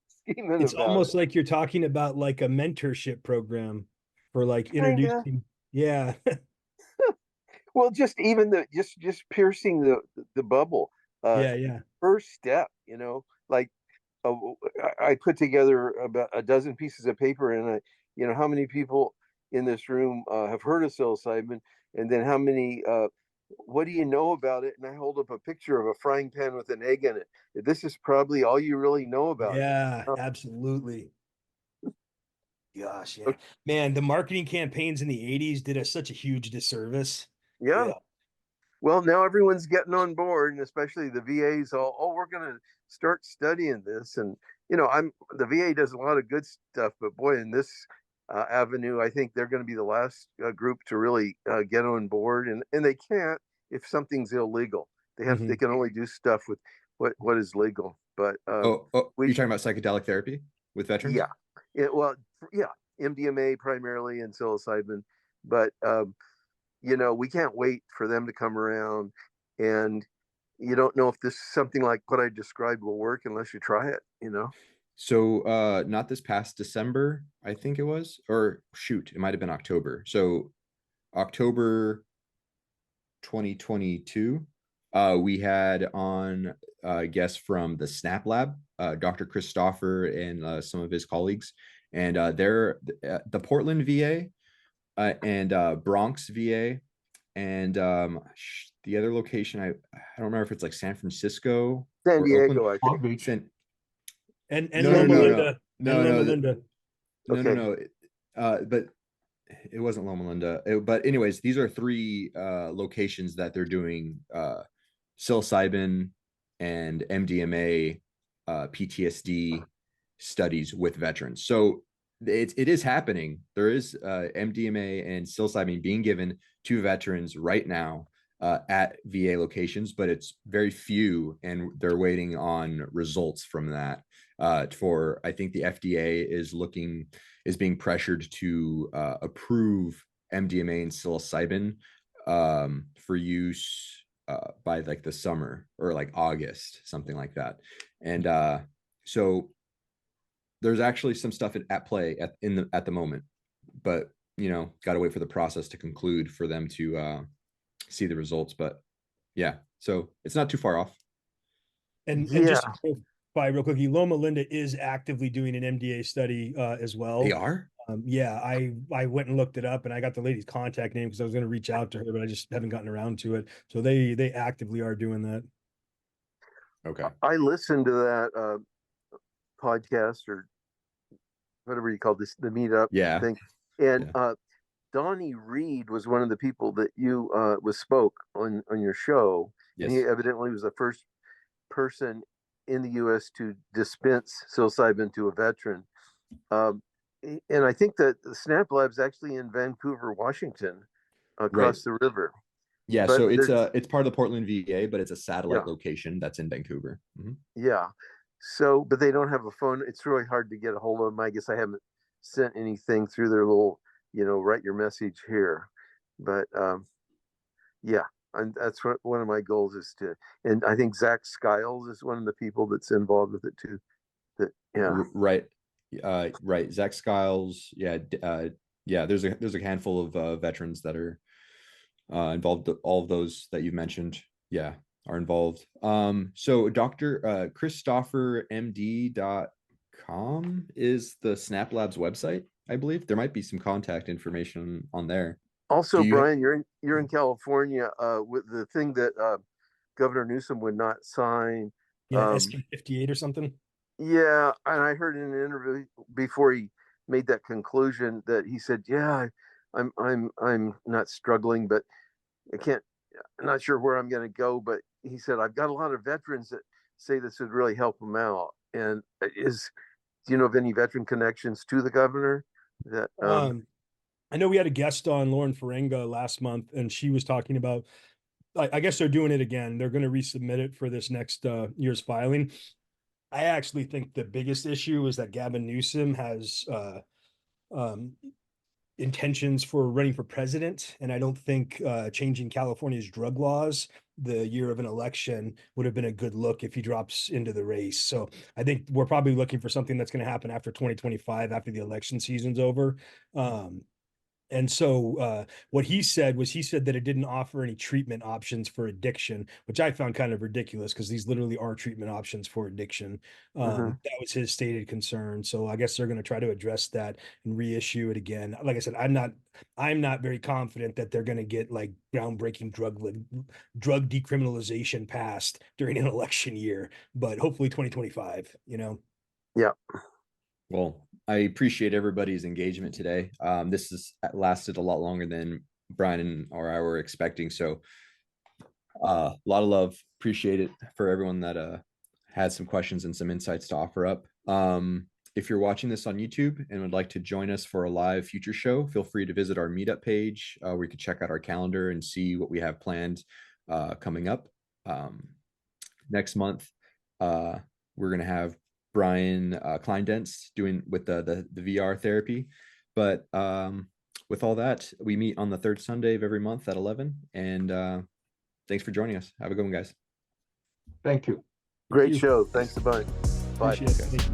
scheming It's about almost it. like you're talking about like a mentorship program for like Kinda. introducing. Yeah. Well, just even just piercing the bubble. Uh, Yeah. Yeah. First step, like uh, I put together about a dozen pieces of paper, and how many people in this room have heard of psilocybin, and then how many, what do you know about it? And I hold up a picture of a frying pan with an egg in it. This is probably all you really know about it. Yeah. Uh, Absolutely. Gosh. Yeah. Man, the marketing campaigns in the 80s did us such a huge disservice. yeah. Yeah. Well, now everyone's getting on board, and especially the VAs. All, oh, we're going to start studying this, and the VA does a lot of good stuff, but boy, in this avenue, I think they're going to be the last group to really get on board, and they can't if something's illegal. They Mhm. can only do stuff with what is legal. But Oh, we you're talking about psychedelic therapy with veterans? yeah, well, yeah, MDMA primarily and psilocybin, but we can't wait for them to come around, and you don't know if this something like what I described will work unless you try it. So not this past December, I think it was, or shoot, it might have been October. So October 2022, we had on guests from the Snap Lab, Dr. Christopher and some of his colleagues, and they're the Portland VA and Bronx VA, and the other location, I don't remember if it's like San Francisco San or Oakland. Diego, I Long think. Beach. And No, Loma no, no, Linda. no, and no, Loma no, Linda. Okay. but it wasn't Loma Linda. But anyways, these are three locations that they're doing psilocybin and MDMA PTSD studies with veterans. So it is happening. There is MDMA and psilocybin being given to veterans right now at VA locations, but it's very few, and they're waiting on results from that. For I think the FDA is being pressured to approve MDMA and psilocybin for use by like the summer or like August, something like that. And so there's actually some stuff at play at the moment, but got to wait for the process to conclude for them to see the results. But yeah, so it's not too far off. And Yeah. just by real quickly, Loma Linda is actively doing an MDA study as well. They are? Yeah, I went and looked it up, and I got the lady's contact name because I was going to reach out to her, but I just haven't gotten around to it. So they actively are doing that. Okay. I listened to that podcast or whatever you call this, the Meetup thing. And Donnie Reed was one of the people that you spoke on your show. Yes. And he evidently was the first person in the U.S. to dispense psilocybin to a veteran. And I think that the Snap Lab's actually in Vancouver, Washington, across the river. Yeah, But so it's part of the Portland VA, but it's a satellite Yeah. location that's in Vancouver. Mhm. Yeah. So, but they don't have a phone. It's really hard to get a hold of them. I guess I haven't sent anything through their little, write your message here. But yeah, and that's what one of my goals is to. And I think Zach Skiles is one of the people that's involved with it too. Right. Right. Zach Skiles. Yeah. There's a handful of veterans that are involved. All of those that you've mentioned, are involved. So Dr. ChristopherMD.com is the Snap Labs website. I believe there might be some contact information on there. Also, Brian, you're in California with the thing that Governor Newsom would not sign. Yeah, SK 58 or something. Yeah, and I heard in an interview before he made that conclusion that he said, "Yeah, I'm not struggling, but I'm not sure where I'm going to go." But he said, "I've got a lot of veterans that say this would really help them out." And do you know of any veteran connections to the governor? That I know we had a guest on, Lauren Ferenga, last month, and she was talking about. I guess they're doing it again. They're going to resubmit it for this next year's filing. I actually think the biggest issue is that Gavin Newsom has intentions for running for president, and I don't think changing California's drug laws the year of an election would have been a good look if he drops into the race. So I think we're probably looking for something that's going to happen after 2025, after the election season's over. And so what he said that it didn't offer any treatment options for addiction, which I found kind of ridiculous because these literally are treatment options for addiction. That was his stated concern. So I guess they're going to try to address that and reissue it again. Like I said, I'm not very confident that they're going to get like groundbreaking drug decriminalization passed during an election year, but hopefully 2025, Yeah. Well, I appreciate everybody's engagement today. This has lasted a lot longer than Brian or I were expecting. So a lot of love. Appreciate it for everyone that had some questions and some insights to offer up. If you're watching this on YouTube and would like to join us for a live future show, feel free to visit our Meetup page where you can check out our calendar and see what we have planned coming up. Next month, we're going to have Brian Kleindentz doing with the VR therapy. But with all that, we meet on the third Sunday of every month at 11. And thanks for joining us. Have a good one, guys. Thank you. Great show. Thanks a bunch. Bye. Appreciate it. Thank you.